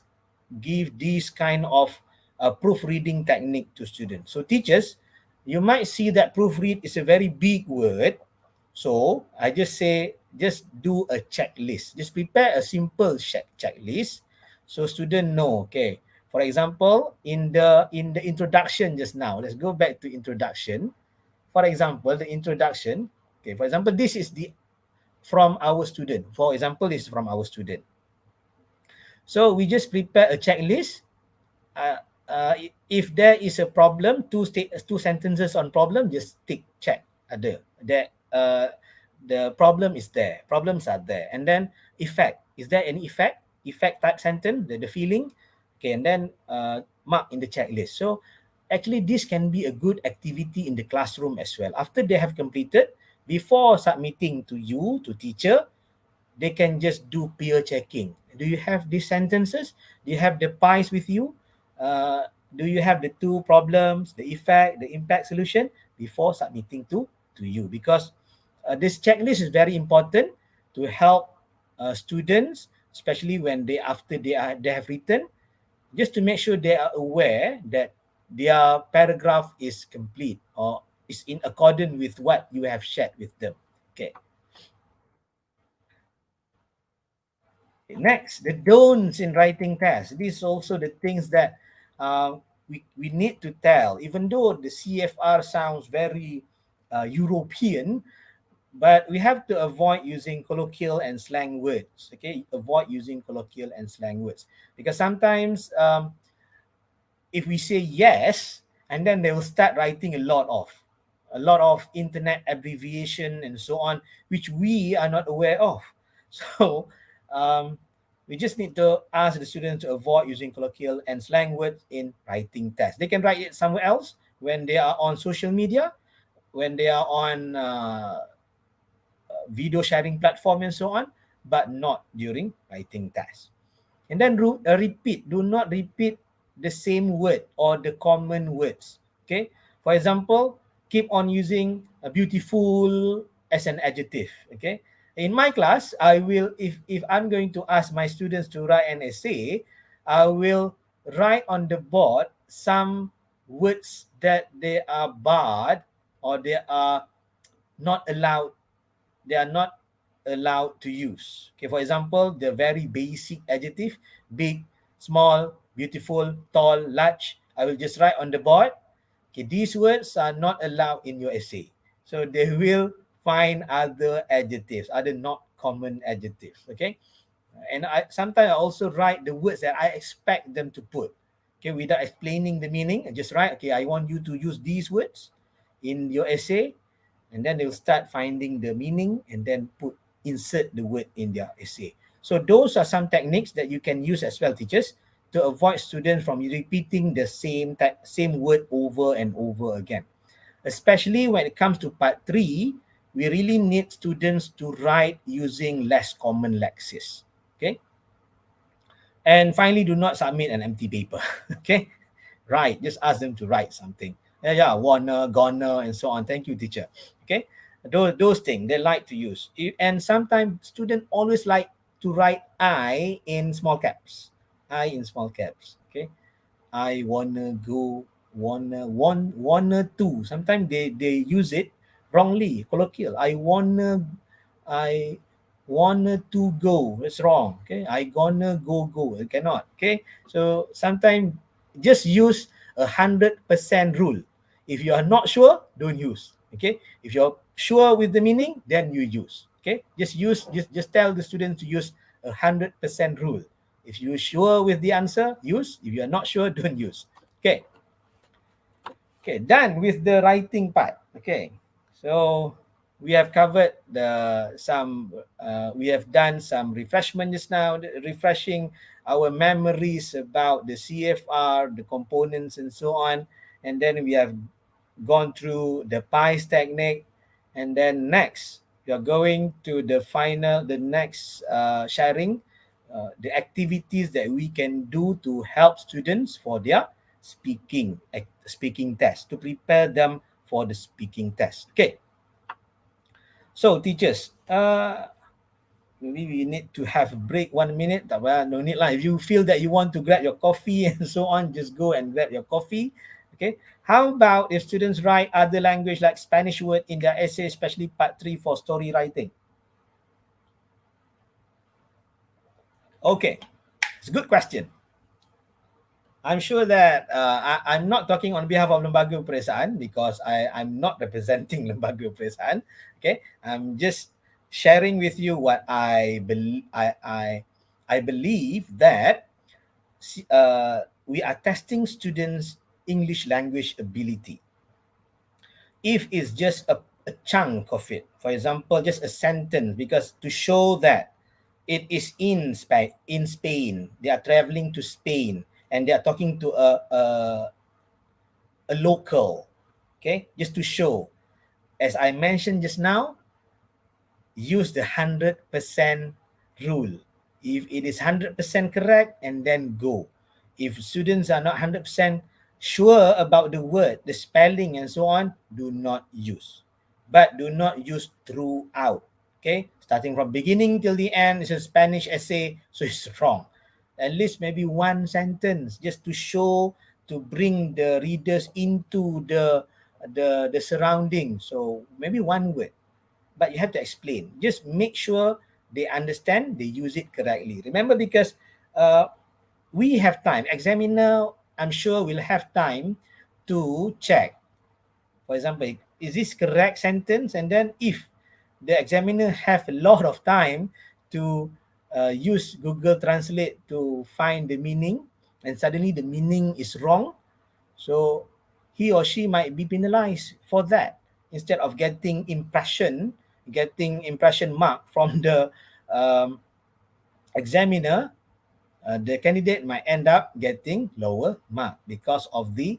give these kind of proofreading technique to students. So teachers, you might see that proofread is a very big word. So I just say, just do a checklist. Just prepare a simple checklist so student know. Okay. For example, in the introduction just now, let's go back to introduction. For example, the introduction. Okay. For example, this is the from our student. For example, this is from our student. So we just prepare a checklist. uh, if there is a problem, two sentences on problem, just tick check. Ada that the problem is there, problems are there, and then effect, is there any effect type sentence, the feeling. Okay, and then mark in the checklist. So actually this can be a good activity in the classroom as well. After they have completed, before submitting to you, to teacher, they can just do peer checking. Do you have these sentences? Do you have the pies with you? Do you have the two problems, the effect, the impact, solution, before submitting to you? Because this checklist is very important to help students, especially when they have written, just to make sure they are aware that their paragraph is complete or is in accordance with what you have shared with them. Okay. Next, the don'ts in writing tests. These are also the things that we need to tell. Even though the CFR sounds very European, but we have to avoid using colloquial and slang words. Okay, avoid using colloquial and slang words because sometimes if we say yes, and then they will start writing a lot of internet abbreviation and so on, which we are not aware of. So um, we just need to ask the students to avoid using colloquial and slang words in writing tests. They can write it somewhere else when they are on social media, when they are on video sharing platform and so on, but not during writing tests. And then repeat. Do not repeat the same word or the common words. Okay. For example, keep on using a beautiful as an adjective. Okay. In my class, I will, if I'm going to ask my students to write an essay, I will write on the board some words that they are barred or not allowed they are not allowed to use. Okay, for example, the very basic adjective, big, small, beautiful, tall, large, I will just write on the board. Okay, these words are not allowed in your essay. So they will find other adjectives, other not common adjectives. Okay. And I sometimes I also write the words that I expect them to put. Okay, without explaining the meaning, I just write, okay, I want you to use these words in your essay, and then they'll start finding the meaning and then insert the word in their essay. So those are some techniques that you can use as well, teachers, to avoid students from repeating the same word over and over again. Especially when it comes to part 3, we really need students to write using less common lexis. Okay. And finally, do not submit an empty paper. Okay. Write. Just ask them to write something. Yeah, wanna, gonna, and so on. Thank you, teacher. Okay. Those things they like to use. And sometimes students always like to write I in small caps. I in small caps. Okay. I wanna go, wanna to. Sometimes they use it wrongly, colloquial. I wanna to go. It's wrong. Okay. I gonna go. It cannot. Okay. So sometimes just use 100% rule. If you are not sure, don't use. Okay. If you're sure with the meaning, then you use. Okay. Just tell the students to use 100% rule. If you're sure with the answer, use. If you're not sure, don't use. Okay. Okay, done with the writing part. Okay. So we have covered we have done some refreshment just now, refreshing our memories about the CFR, the components and so on. And then we have gone through the PIES technique. And then next, we are going to the next sharing, the activities that we can do to help students for their speaking test, to prepare them for the speaking test. Okay. So teachers, maybe we need to have a break 1 minute. No need lah. If you feel that you want to grab your coffee and so on, just go and grab your coffee. Okay. How about if students write other language like Spanish word in their essay, especially part 3 for story writing? Okay, it's a good question. I'm sure that I'm not talking on behalf of Lembaga Peperiksaan because I'm not representing Lembaga Peperiksaan. Okay, I'm just sharing with you what I believe that we are testing students' English language ability. If it's just a chunk of it, for example, just a sentence, because to show that it is in Spain, they are traveling to Spain and they are talking to a local, okay, just to show. As I mentioned just now, use the 100% rule. If it is 100% correct, and then go. If students are not 100% sure about the word, the spelling and so on, do not use. But do not use throughout. Okay, starting from beginning till the end is a Spanish essay, so it's wrong. At least maybe one sentence just to show, to bring the readers into the surrounding. So maybe one word, but you have to explain. Just make sure they understand, they use it correctly. Remember, because we have time. Examiner, I'm sure, will have time to check. For example, is this correct sentence? And then if the examiner have a lot of time to use Google Translate to find the meaning, and suddenly the meaning is wrong, so he or she might be penalized for that. Instead of getting impression mark from the um, examiner, the candidate might end up getting lower mark because of the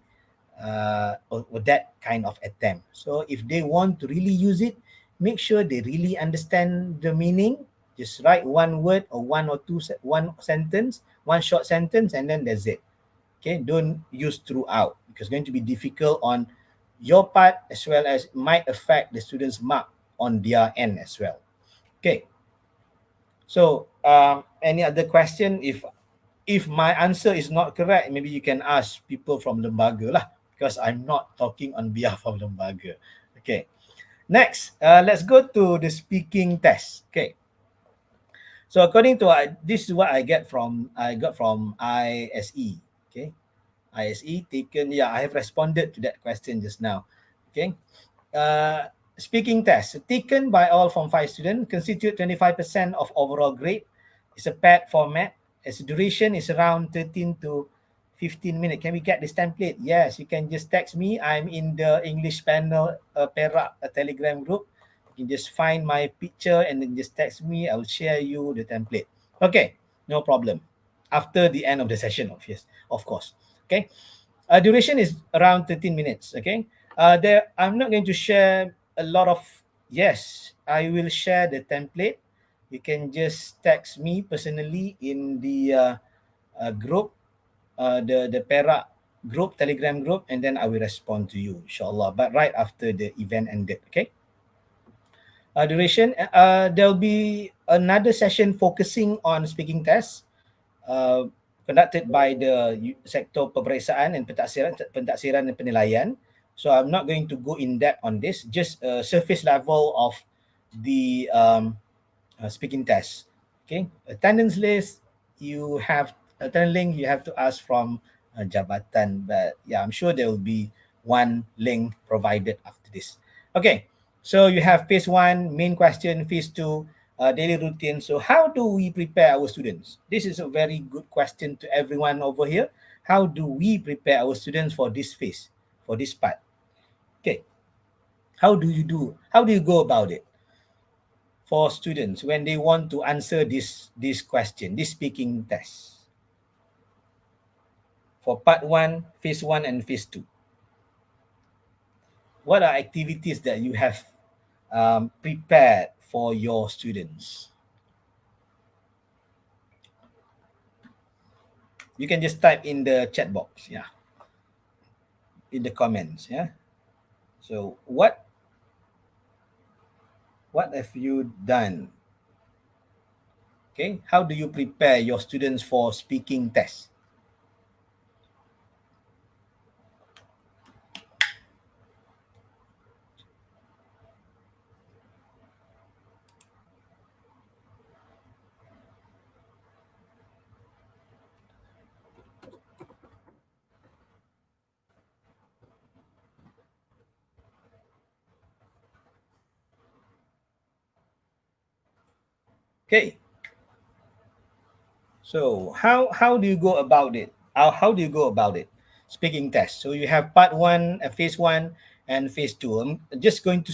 or that kind of attempt. So if they want to really use it, make sure they really understand the meaning. Just write one word or one sentence, one short sentence, and then that's it. Okay, don't use throughout because it's going to be difficult on your part, as well as might affect the students' mark on their end as well. Okay, so any other question? If my answer is not correct, maybe you can ask people from lembaga lah, because I'm not talking on behalf of lembaga. Okay, next, let's go to the speaking test. Okay, so according to this is what I got from ISE. Okay, ISE taken. Yeah, I have responded to that question just now. Okay, speaking test taken by all Form 5 students constitute 25% of overall grade. It's a paired format. Its duration is around 13 to 15 minutes. Can we get this template? Yes, you can just text me. I'm in the English panel Perak Telegram group. You can just find my picture and then just text me. I will share you the template. Okay, no problem. After the end of the session, of course. Okay, duration is around 13 minutes. Okay, there I'm not going to share a lot of. Yes, I will share the template. You can just text me personally in the group, the Perak group, Telegram group, and then I will respond to you, inshallah. But right after the event ended, okay? Duration, there'll be another session focusing on speaking tests, uh, conducted by the sektor peperiksaan and pentaksiran dan penilaian. So I'm not going to go in depth on this, just a surface level of the speaking test. Okay, attendance list, you have attendance link, you have to ask from jabatan, but yeah, I'm sure there will be one link provided after this. Okay, so you have phase one, main question, phase two, daily routine. So how do we prepare our students? This is a very good question to everyone over here. How do we prepare our students for this phase, for this part? Okay, how do you go about it for students when they want to answer this question, this speaking test for part one, phase one, and phase two? What are activities that you have prepared for your students? You can just type in the chat box, yeah, in the comments, yeah. So what have you done? Okay, how do you prepare your students for speaking test? Okay, so how do you go about it? How do you go about it? Speaking test. So you have part one, phase one, and phase two. I'm just going to.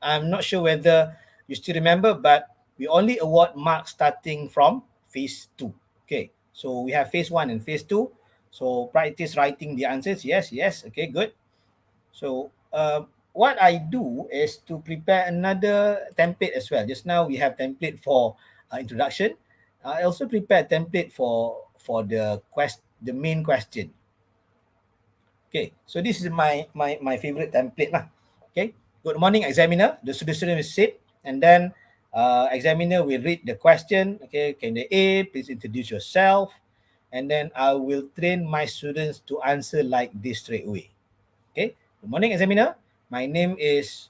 I'm not sure whether you still remember, but we only award marks starting from phase two. Okay. So we have phase one and phase two. So practice writing the answers. Yes, yes. Okay, good. So what I do is to prepare another template as well. Just now we have template for introduction. I also prepare template for the main question. Okay, so this is my favorite template lah. Okay, good morning examiner. The student will sit, and then Examiner will read the question. Okay, can the A please introduce yourself, and then I will train my students to answer like this straight away. Okay, good morning, examiner. My name is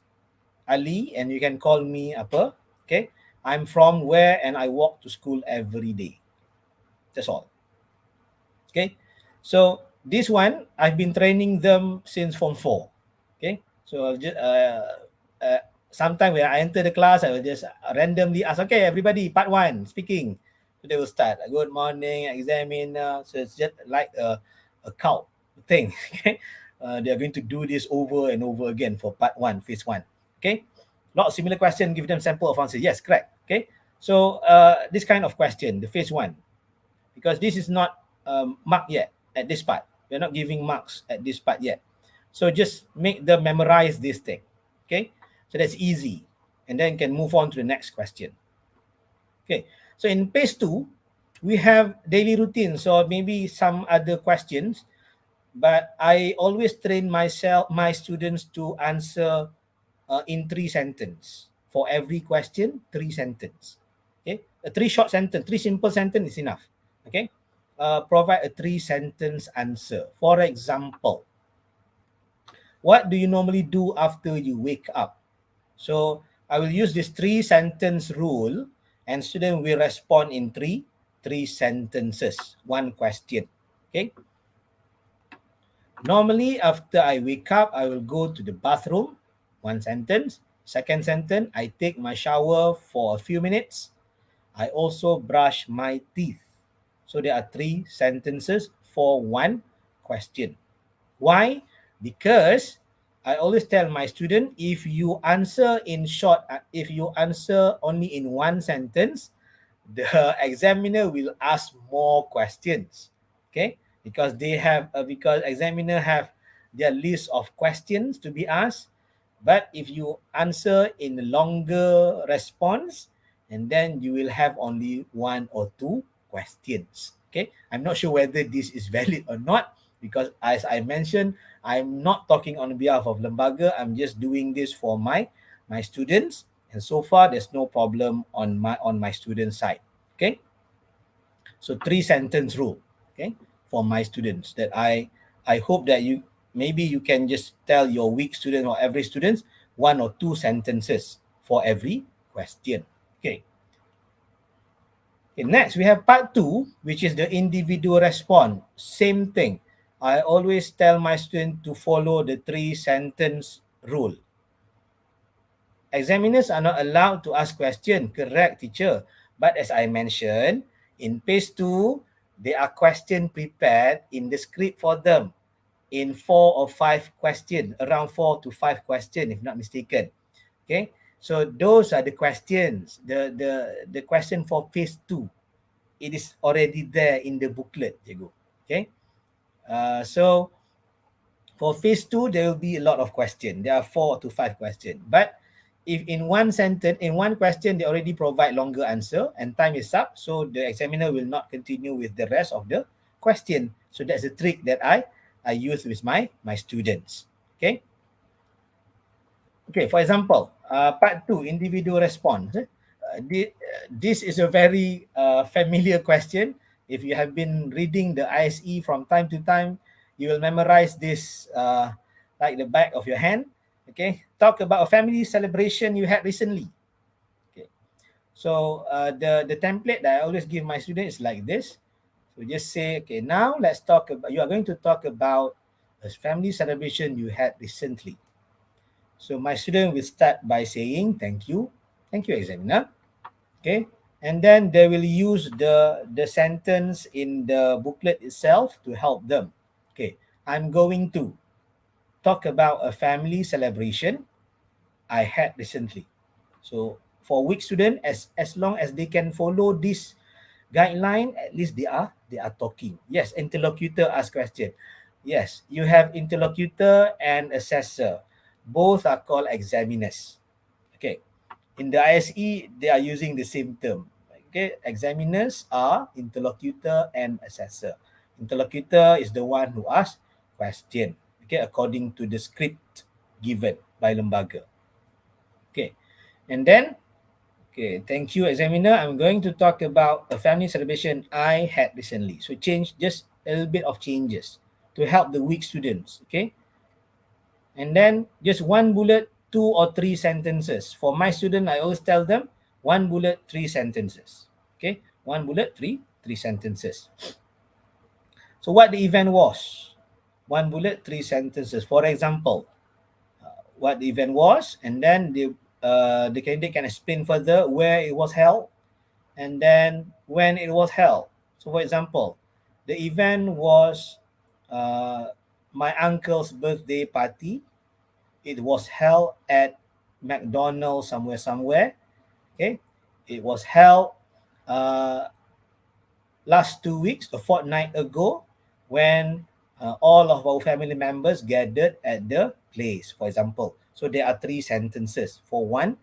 Ali, and you can call me apa. Okay, I'm from where, and I walk to school every day. That's all. Okay, so this one I've been training them since form 4. Okay, so I'll just sometime when I enter the class, I will just randomly ask, okay, everybody, part 1 speaking. So they will start, good morning, examiner. So it's just like a cow thing. Okay, they are going to do this over and over again for part 1, phase 1. Okay, lot of similar question, give them sample of answer. Yes, correct. Okay, so this kind of question, the phase 1, because this is not marked yet at this part. We're not giving marks at this part yet. So just make them memorize this thing. Okay, so that's easy. And then can move on to the next question. Okay, so in phase 2, we have daily routines or maybe some other questions, but I always train my students to answer in 3 sentences. For every question, 3 sentences. Okay, a 3 short sentence, 3 simple sentence is enough. Okay, provide a 3 sentence answer. For example, what do you normally do after you wake up? So I will use this 3 sentence rule, and student will respond in three sentences, one question. Okay. Normally, after I wake up, I will go to the bathroom, 1 sentence. Second sentence, I take my shower for a few minutes. I also brush my teeth. So there are 3 sentences for one question. Why? Because I always tell my student, if you answer in short, if you answer only in 1 sentence, the examiner will ask more questions. Okay, because because examiner have their list of questions to be asked. But if you answer in a longer response, and then you will have only 1 or 2 questions. Okay, I'm not sure whether this is valid or not, because as I mentioned, I'm not talking on behalf of Lembaga. I'm just doing this for my students, and so far there's no problem on my student side. Okay, so 3 sentence rule. Okay, for my students, that I hope that you, maybe you can just tell your weak student or average students 1 or 2 sentences for every question. Okay. Okay, next we have part 2, which is the individual response. Same thing. I always tell my student to follow the 3 sentence rule. Examiners are not allowed to ask questions. Correct, teacher. But as I mentioned, in phase 2, there are questions prepared in the script for them in 4 or 5 questions, around 4 to 5 questions, if not mistaken. Okay, so those are the questions. The question for phase 2, it is already there in the booklet, cikgu. Okay, so for phase 2, there will be a lot of questions. There are 4 to 5 questions. But if in 1 sentence, in 1 question, they already provide longer answer and time is up, so the examiner will not continue with the rest of the question. So that's a trick that I use with my students. Okay. Okay, for example, part 2, individual response. This is a very familiar question. If you have been reading the ISE from time to time, you will memorize this like the back of your hand. Okay, talk about a family celebration you had recently. Okay, so the template that I always give my students is like this. So just say, okay, now let's talk about, you are going to talk about a family celebration you had recently. So my student will start by saying, thank you, examiner. Okay, and then they will use the sentence in the booklet itself to help them. Okay, I'm going to talk about a family celebration I had recently. So for weak student, as long as they can follow this guideline, at least they are talking. Yes, interlocutor ask question. Yes, you have interlocutor and assessor. Both are called examiners. Okay. In the ISE, they are using the same term. Okay, examiners are interlocutor and assessor. Interlocutor is the one who asks question. Okay, according to the script given by Lembaga. Okay, and then Okay, thank you, examiner. I'm going to talk about a family celebration I had recently. So change just a little bit of changes to help the weak students. Okay, and then just one bullet, two or three sentences. For my student, I always tell them one bullet, three sentences. Okay, one bullet, three sentences. So what the event was? One bullet, three sentences. For example, what the event was, and then the candidate can explain further where it was held, and then when it was held. So, for example, the event was uh, my uncle's birthday party. It was held at McDonald's somewhere. Okay, it was held uh, last 2 weeks, a fortnight ago, when all of our family members gathered at the place, for example. So there are three sentences for one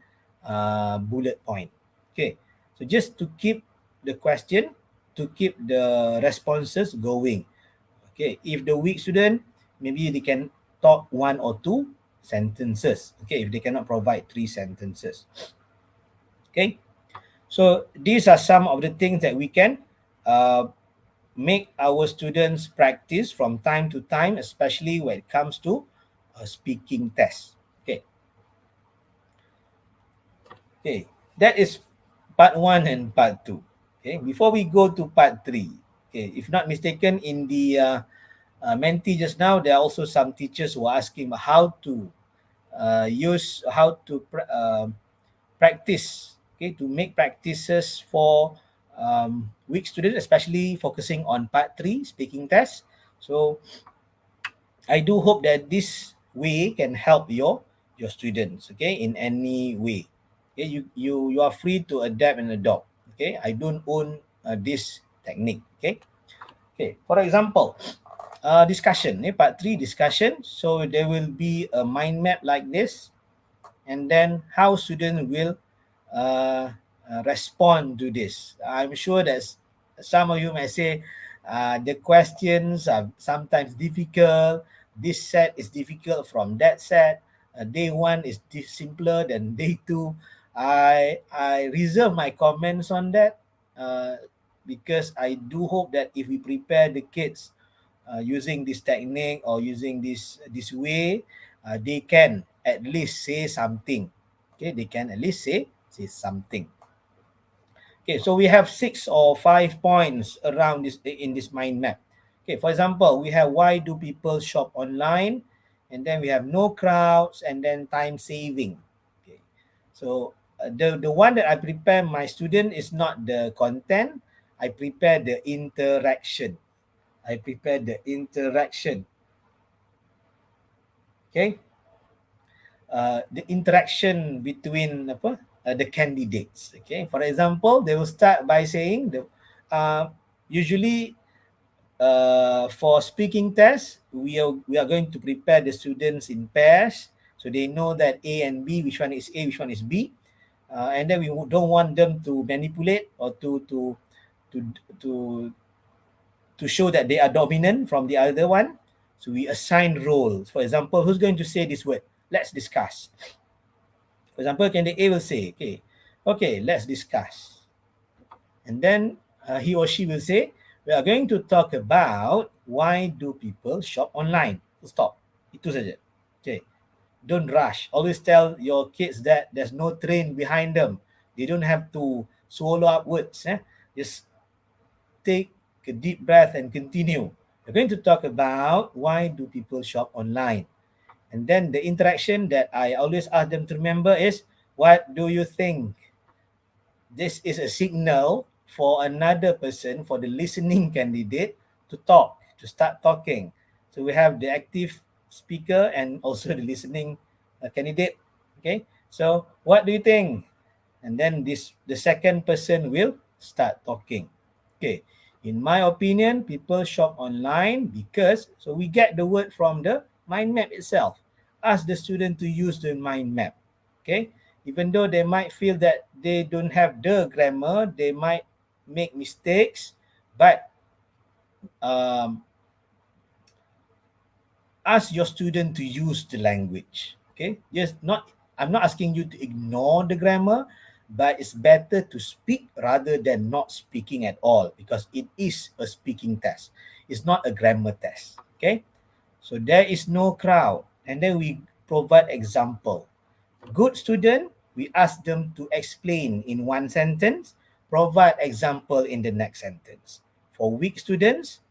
bullet point. Okay, so just to keep the question, to keep the responses going. Okay, if the weak student, maybe they can talk one or two sentences. Okay, if they cannot provide three sentences. Okay, so these are some of the things that we can uh, make our students practice from time to time, especially when it comes to a speaking test. Okay, okay, that is part one and part two. Okay, before we go to part three, okay, if not mistaken, in the mentee just now, there are also some teachers who are asking how to practice, okay, to make practices for weak students, especially focusing on part three speaking test. So I do hope that this way can help your students, okay, in any way. Okay, you are free to adapt and adopt. Okay, I don't own this technique. Okay, okay. For example, discussion. Part three discussion. So there will be a mind map like this, and then how students will uh, respond to this. I'm sure that some of you may say the questions are sometimes difficult. This set is difficult from that set. Day one is simpler than day two. I reserve my comments on that because I do hope that if we prepare the kids using this technique or using this way, they can at least say something. Okay, they can at least say something. Okay, so we have 6 or 5 points around this in this mind map. Okay, for example, we have why do people shop online, and then we have no crowds, and then time saving. Okay, so the one that I prepare my student is not the content. I prepare the interaction. I prepare the interaction. Okay, the interaction between the candidates. Okay, for example, they will start by saying uh, usually for speaking test, we are going to prepare the students in pairs, so they know that A and B, which one is A, which one is B, and then we don't want them to manipulate or to to to show that they are dominant from the other one. So we assign roles. For example, who's going to say this word? Let's discuss. For example, candidate A will say, okay, let's discuss. And then he or she will say, we are going to talk about why do people shop online. Stop. Itu saja. Okay. Don't rush. Always tell your kids that there's no train behind them. They don't have to swallow up words. Just take a deep breath and continue. We're going to talk about why do people shop online. And then the interaction that I always ask them to remember is, what do you think? This is a signal for another person, for the listening candidate, to talk, to start talking. So we have the active speaker and also the listening candidate. Okay. So what do you think? And then the second person will start talking. Okay. In my opinion, people shop online because, so we get the word from the mind map itself. Ask the student to use the mind map. Okay, even though they might feel that they don't have the grammar, they might make mistakes, but um, ask your student to use the language. Okay, just not, I'm not asking you to ignore the grammar, but it's better to speak rather than not speaking at all, because it is a speaking test. It's not a grammar test. Okay, so there is no crowd, and then we provide example. Good student, we ask them to explain in one sentence, provide example in the next sentence. For weak students,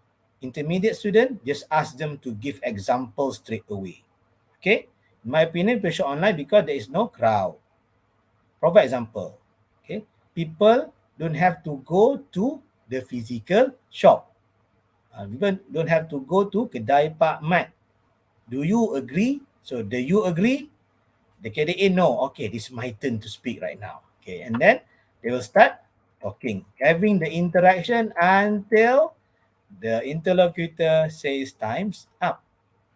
intermediate student, just ask them to give example straight away. Okay, in my opinion, pressure online because there is no crowd. Provide example. Okay, people don't have to go to the physical shop. People don't have to go to kedai Pak Mat. Do you agree? So, do you agree? The KDA know, okay, this is my turn to speak right now. Okay, and then they will start talking, having the interaction until the interlocutor says time's up.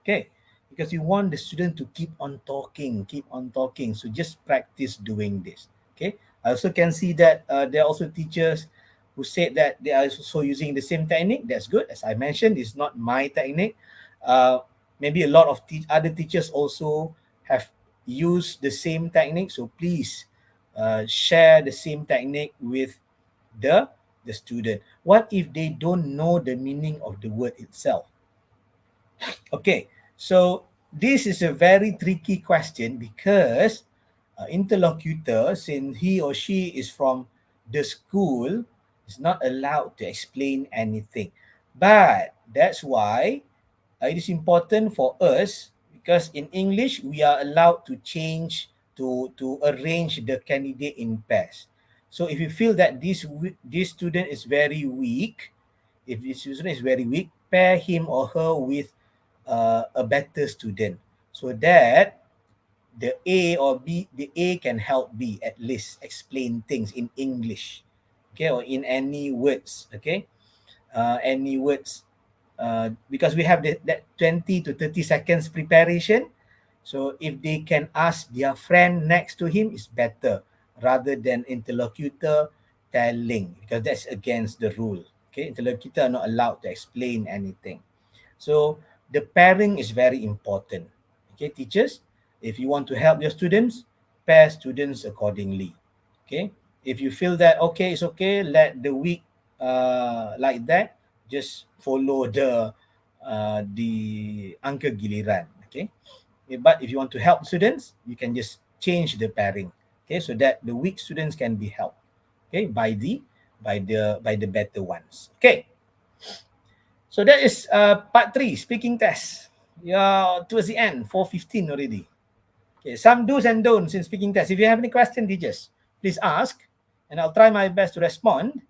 Okay, because you want the student to keep on talking, keep on talking. So just practice doing this. Okay, I also can see that there are also teachers who said that they are also using the same technique. That's good. As I mentioned, it's not my technique. Maybe a lot of other teachers also have used the same technique. So please share the same technique with the the student. What if they don't know the meaning of the word itself? Okay, so this is a very tricky question because interlocutor, since he or she is from the school, is not allowed to explain anything. But that's why it is important for us, because in English we are allowed to change, to arrange the candidate in pairs. So if you feel that this student is very weak, if this student is very weak, pair him or her with a better student, so that the A or B, the A can help B at least explain things in English, okay, or in any words, okay, any words, because we have that 20 to 30 seconds preparation. So if they can ask their friend next to him, is better rather than interlocutor telling, because that's against the rule. Okay, interlocutor are not allowed to explain anything. So the pairing is very important. Okay, teachers, if you want to help your students, pair students accordingly. Okay, if you feel that okay, it's okay, let the week like that, just follow the angka giliran. Okay, but if you want to help students, you can just change the pairing. Okay, so that the weak students can be helped. Okay, by the better ones. Okay. So that is part 3, speaking test. Yeah, towards the end, 4:15 already. Okay, some do's and don'ts in speaking test. If you have any question, teachers, please ask, and I'll try my best to respond.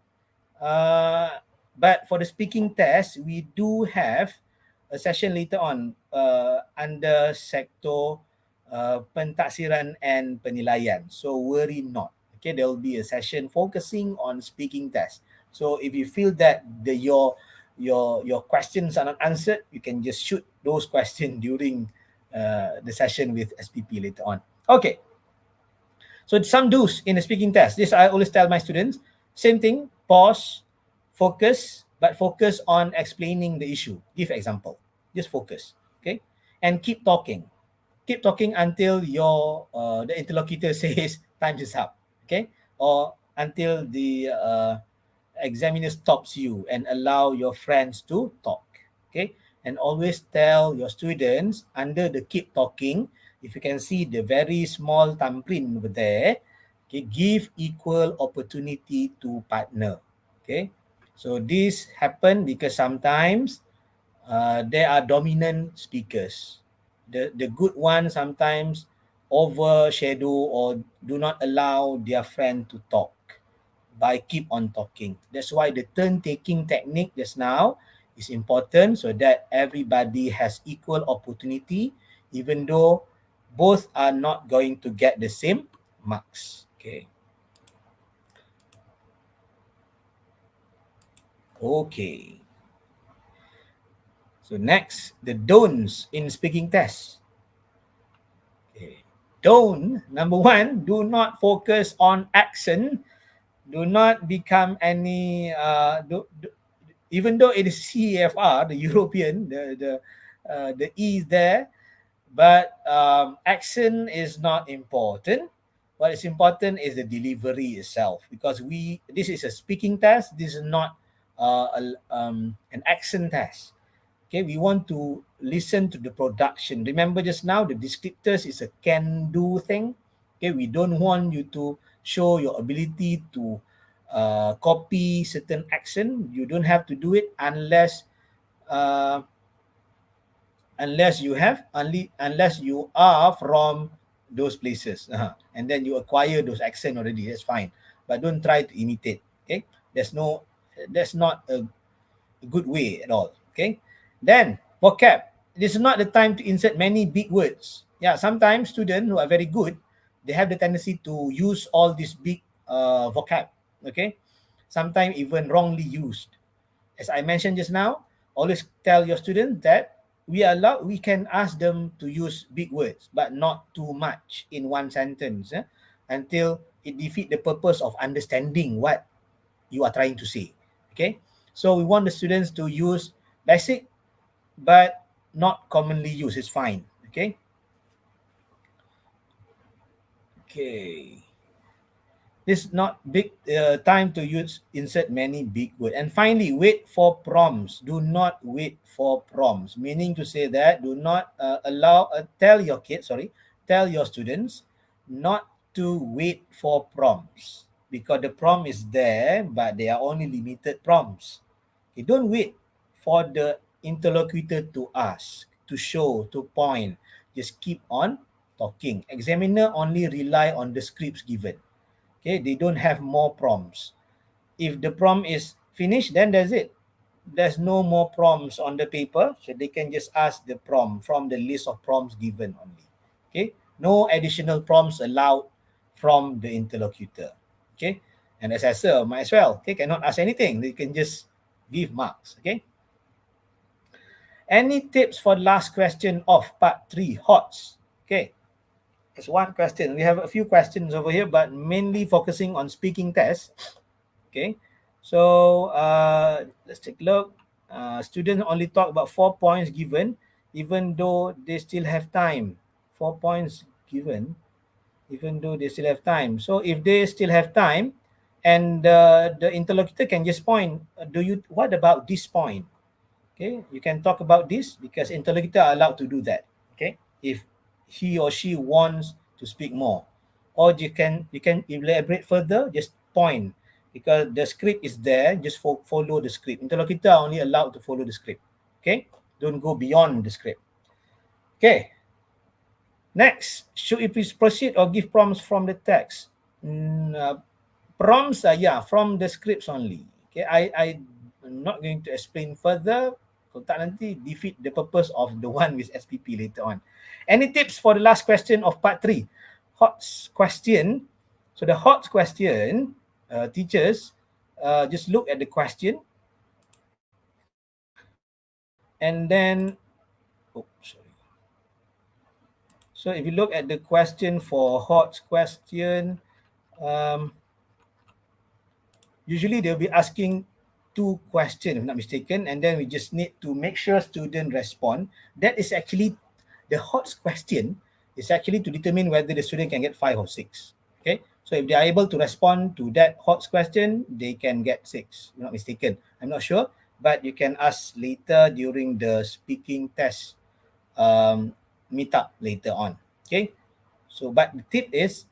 But for the speaking test, we do have a session later on under sector pentaksiran and penilaian. So worry not. Okay, there will be a session focusing on speaking test. So if you feel that your questions are not answered, you can just shoot those questions during the session with SPP later on. Okay. So some do's in the speaking test. This I always tell my students. Same thing. Pause, focus, but focus on explaining the issue. Give example. Just focus. Okay, and keep talking. Keep talking until your the interlocutor says time is up. Okay, or until the examiner stops you and allow your friends to talk. Okay, and always tell your students under the keep talking, if you can see the very small thumbprint over there, okay, give equal opportunity to partner. Okay, so this happen because sometimes there are dominant speakers. The good ones sometimes overshadow or do not allow their friend to talk by keep on talking. That's why the turn taking technique just now is important, so that everybody has equal opportunity, even though both are not going to get the same marks. Okay. Okay. So next, the don'ts in speaking test. Okay. Don't, number one, do not focus on accent. Do not become any even though it is CEFR, the European, the E is there, but accent is not important. What is important is the delivery itself, because this is a speaking test. This is not an accent test. Okay, we want to listen to the production. Remember just now, the descriptors is a can do thing. Okay, we don't want you to show your ability to copy certain action. You don't have to do it uh, unless you are from those places, and then you acquire those accent already. That's fine, but don't try to imitate. Okay, that's not a good way at all. Okay, then vocab. This is not the time to insert many big words. Yeah, sometimes students who are very good, they have the tendency to use all these big vocab. Okay, sometimes even wrongly used. As I mentioned just now, always tell your students that we can ask them to use big words, but not too much in one sentence, until it defeat the purpose of understanding what you are trying to say. Okay, so we want the students to use basic but not commonly used. It's fine. Okay. Okay. This is not big time to use insert many big words. And finally, wait for prompts. Do not wait for prompts. Meaning to say that do not tell your students not to wait for prompts, because the prompt is there, but they are only limited prompts. Okay, don't wait for the interlocutor to ask, to show, to point. Just keep on talking. Examiner only rely on the scripts given. Okay, they don't have more prompts. If the prompt is finished, then that's it. There's no more prompts on the paper, so they can just ask the prompt from the list of prompts given only. Okay, no additional prompts allowed from the interlocutor. Okay, and assessor might as well. Okay, cannot ask anything. They can just give marks. Okay. Any tips for the last question of part 3, HOTS? Okay, it's one question. We have a few questions over here, but mainly focusing on speaking tests. Okay, so let's take a look. Students only talk about 4 points given, even though they still have time. 4 points given, even though they still have time. So if they still have time, and the interlocutor can just point, what about this point? Okay, you can talk about this, because interlocutor are allowed to do that. Okay, if he or she wants to speak more, or you can elaborate further, just point, because the script is there. Just follow the script. Interlocutor are only allowed to follow the script. Okay, don't go beyond the script. Okay, next, should we please proceed or give prompts from the text? Prompts are, from the scripts only. Okay, I'm not going to explain further. Kalau tak, nanti defeat the purpose of the one with SPP later on. Any tips for the last question of part 3? HOTS question. So the HOTS question, teachers, just look at the question, and then, so if you look at the question for HOTS question, usually they'll be asking 2 questions, if not mistaken, and then we just need to make sure student respond. That is actually the HOTS question, is actually to determine whether the student can get 5 or 6. Okay, so if they are able to respond to that HOTS question, they can get 6, if not mistaken. I'm not sure, but you can ask later during the speaking test meetup later on. Okay, so but the tip is,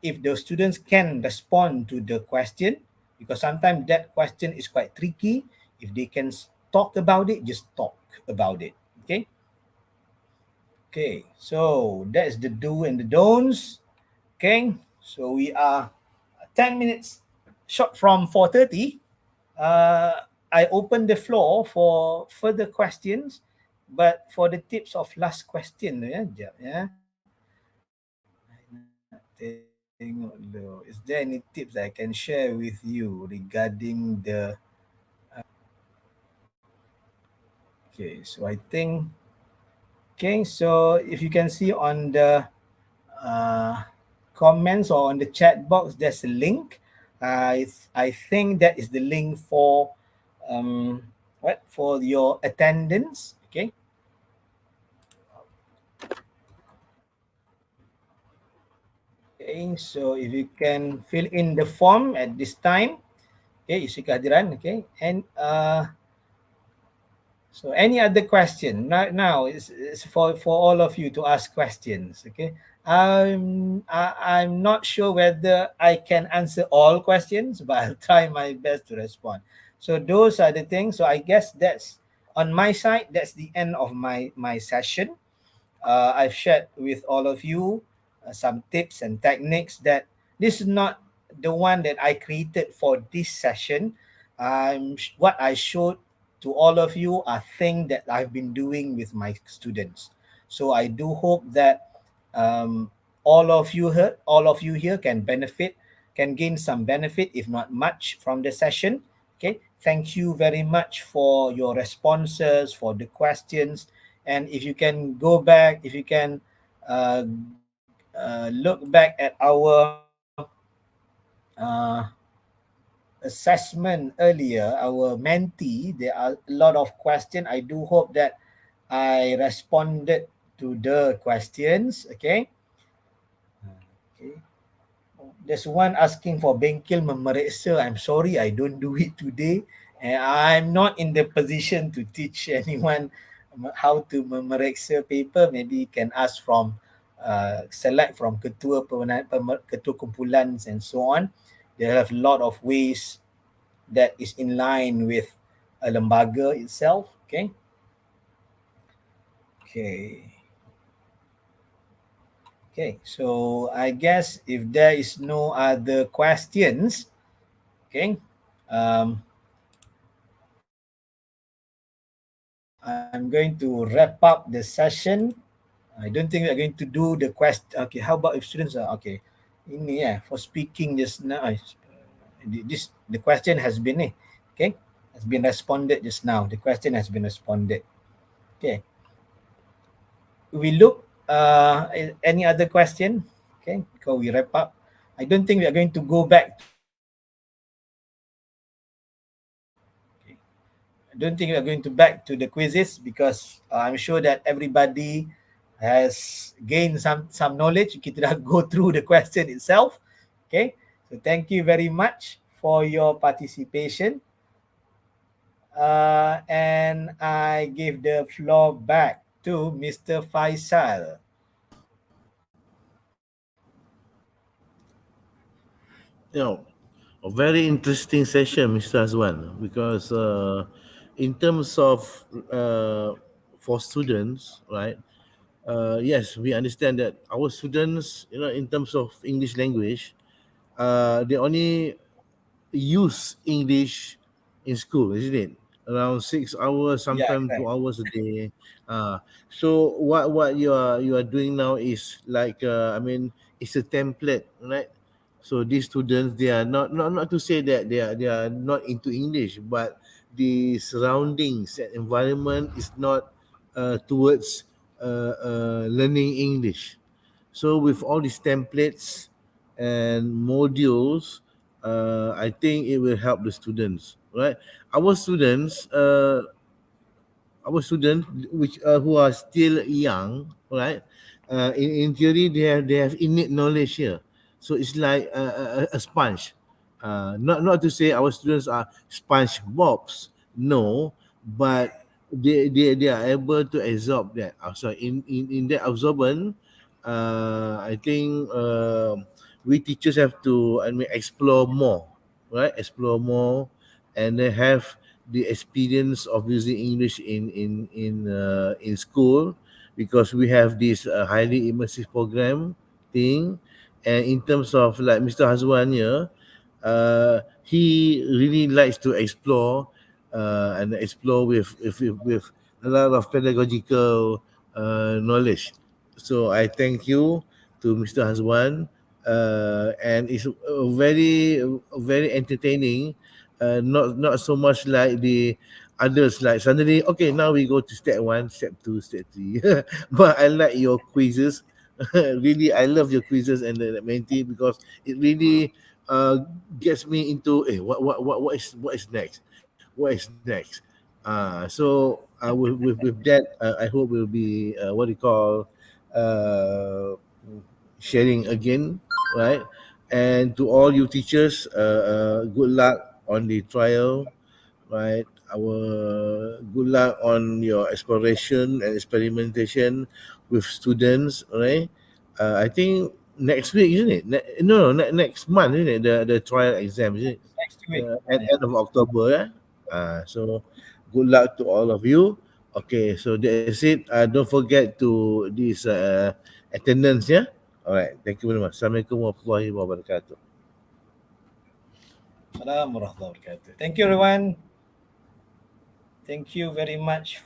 if the students can respond to the question, because sometimes that question is quite tricky. If they can talk about it, just talk about it. Okay. Okay, so that's the do and the don'ts. Okay, so we are 10 minutes short from 4:30. I open the floor for further questions, but for the tips of last question, tengok dulu. Is there any tips I can share with you regarding the okay, so I think, okay, so if you can see on the uh, comments or on the chat box, there's a link. I think that is the link for for your attendance. Okay, Okay, so if you can fill in the form at this time, okay, isi kehadiran, okay, and so any other question? Now is for all of you to ask questions. Okay. I'm not sure whether I can answer all questions, but I'll try my best to respond. So those are the things. So I guess that's on my side. That's the end of my session. I've shared with all of you some tips and techniques that this is not the one that I created for this session. What I showed to all of you are things that I've been doing with my students. So I do hope that um, all of you here can benefit, can gain some benefit, if not much, from the session. Okay, thank you very much for your responses, for the questions, and if you can go back, if you can look back at our uh, assessment earlier, our mentee, there are a lot of questions. I do hope that I responded to the questions. Okay. Okay. There's one asking for bengkel memeriksa. I'm sorry, I don't do it today. And I'm not in the position to teach anyone how to memeriksa paper. Maybe you can ask from select from ketua kumpulan and so on. They have a lot of ways that is in line with a lembaga itself. Okay. Okay. Okay. So I guess if there is no other questions, okay. Um, I'm going to wrap up the session. I don't think we're going to do the quest. Okay, how about if students are okay? Ini for speaking just now. This the question has been okay, has been responded just now. The question has been responded. Okay, we look. Any other question? Okay, before we wrap up, I don't think we are going to go back to the quizzes. Okay. I don't think we are going to back to the quizzes because I'm sure that everybody has gained some knowledge. Kita dah go through the question itself. Okay, so thank you very much for your participation. And I give the floor back to Mr. Faisal. You know, a very interesting session, Mr. Azwan, because in terms of for students, right? Yes, we understand that our students, in terms of English language, they only use English in school, isn't it? Around 6 hours, Yeah, sometimes correct. 2 hours a day. So what you are doing now is like it's a template, right? So these students, they are not to say that they are not into English, but the surroundings and environment is not towards learning English. So with all these templates and modules, I think it will help the students, right? Our students, our students which who are still young, right? In theory, they have innate knowledge here, so it's like a sponge. Not to say our students are sponge bobs, no, but they are able to absorb that. So in that absorbent, I think we teachers have to, explore more, right? Explore more, and then have the experience of using English in school, because we have this highly immersive program thing. And in terms of like Mr. Hazwan here, he really likes to explore, and explore with a lot of pedagogical knowledge. So I thank you to Mr. Hazwan, and it's very entertaining. Not so much like the others. Like suddenly, okay, now we go to step one, step two, step three. But I like your quizzes. Really, I love your quizzes and the mentee, because it really gets me into what is next, what is next. So with that, I hope we'll be what do you call uh, sharing again. right? And to all you teachers, good luck on the trial, right? Our good luck on your exploration and experimentation with students, right? I think next week, isn't it? No, next month, isn't it? The trial exam, is it? Next week. At end of October, yeah. So good luck to all of you. Okay, so that's it. Don't forget to this attendance, yeah. All right. Thank you very much. Assalamualaikum warahmatullahi wabarakatuh. Assalamualaikum warahmatullahi wabarakatuh. Thank you, everyone. Thank you very much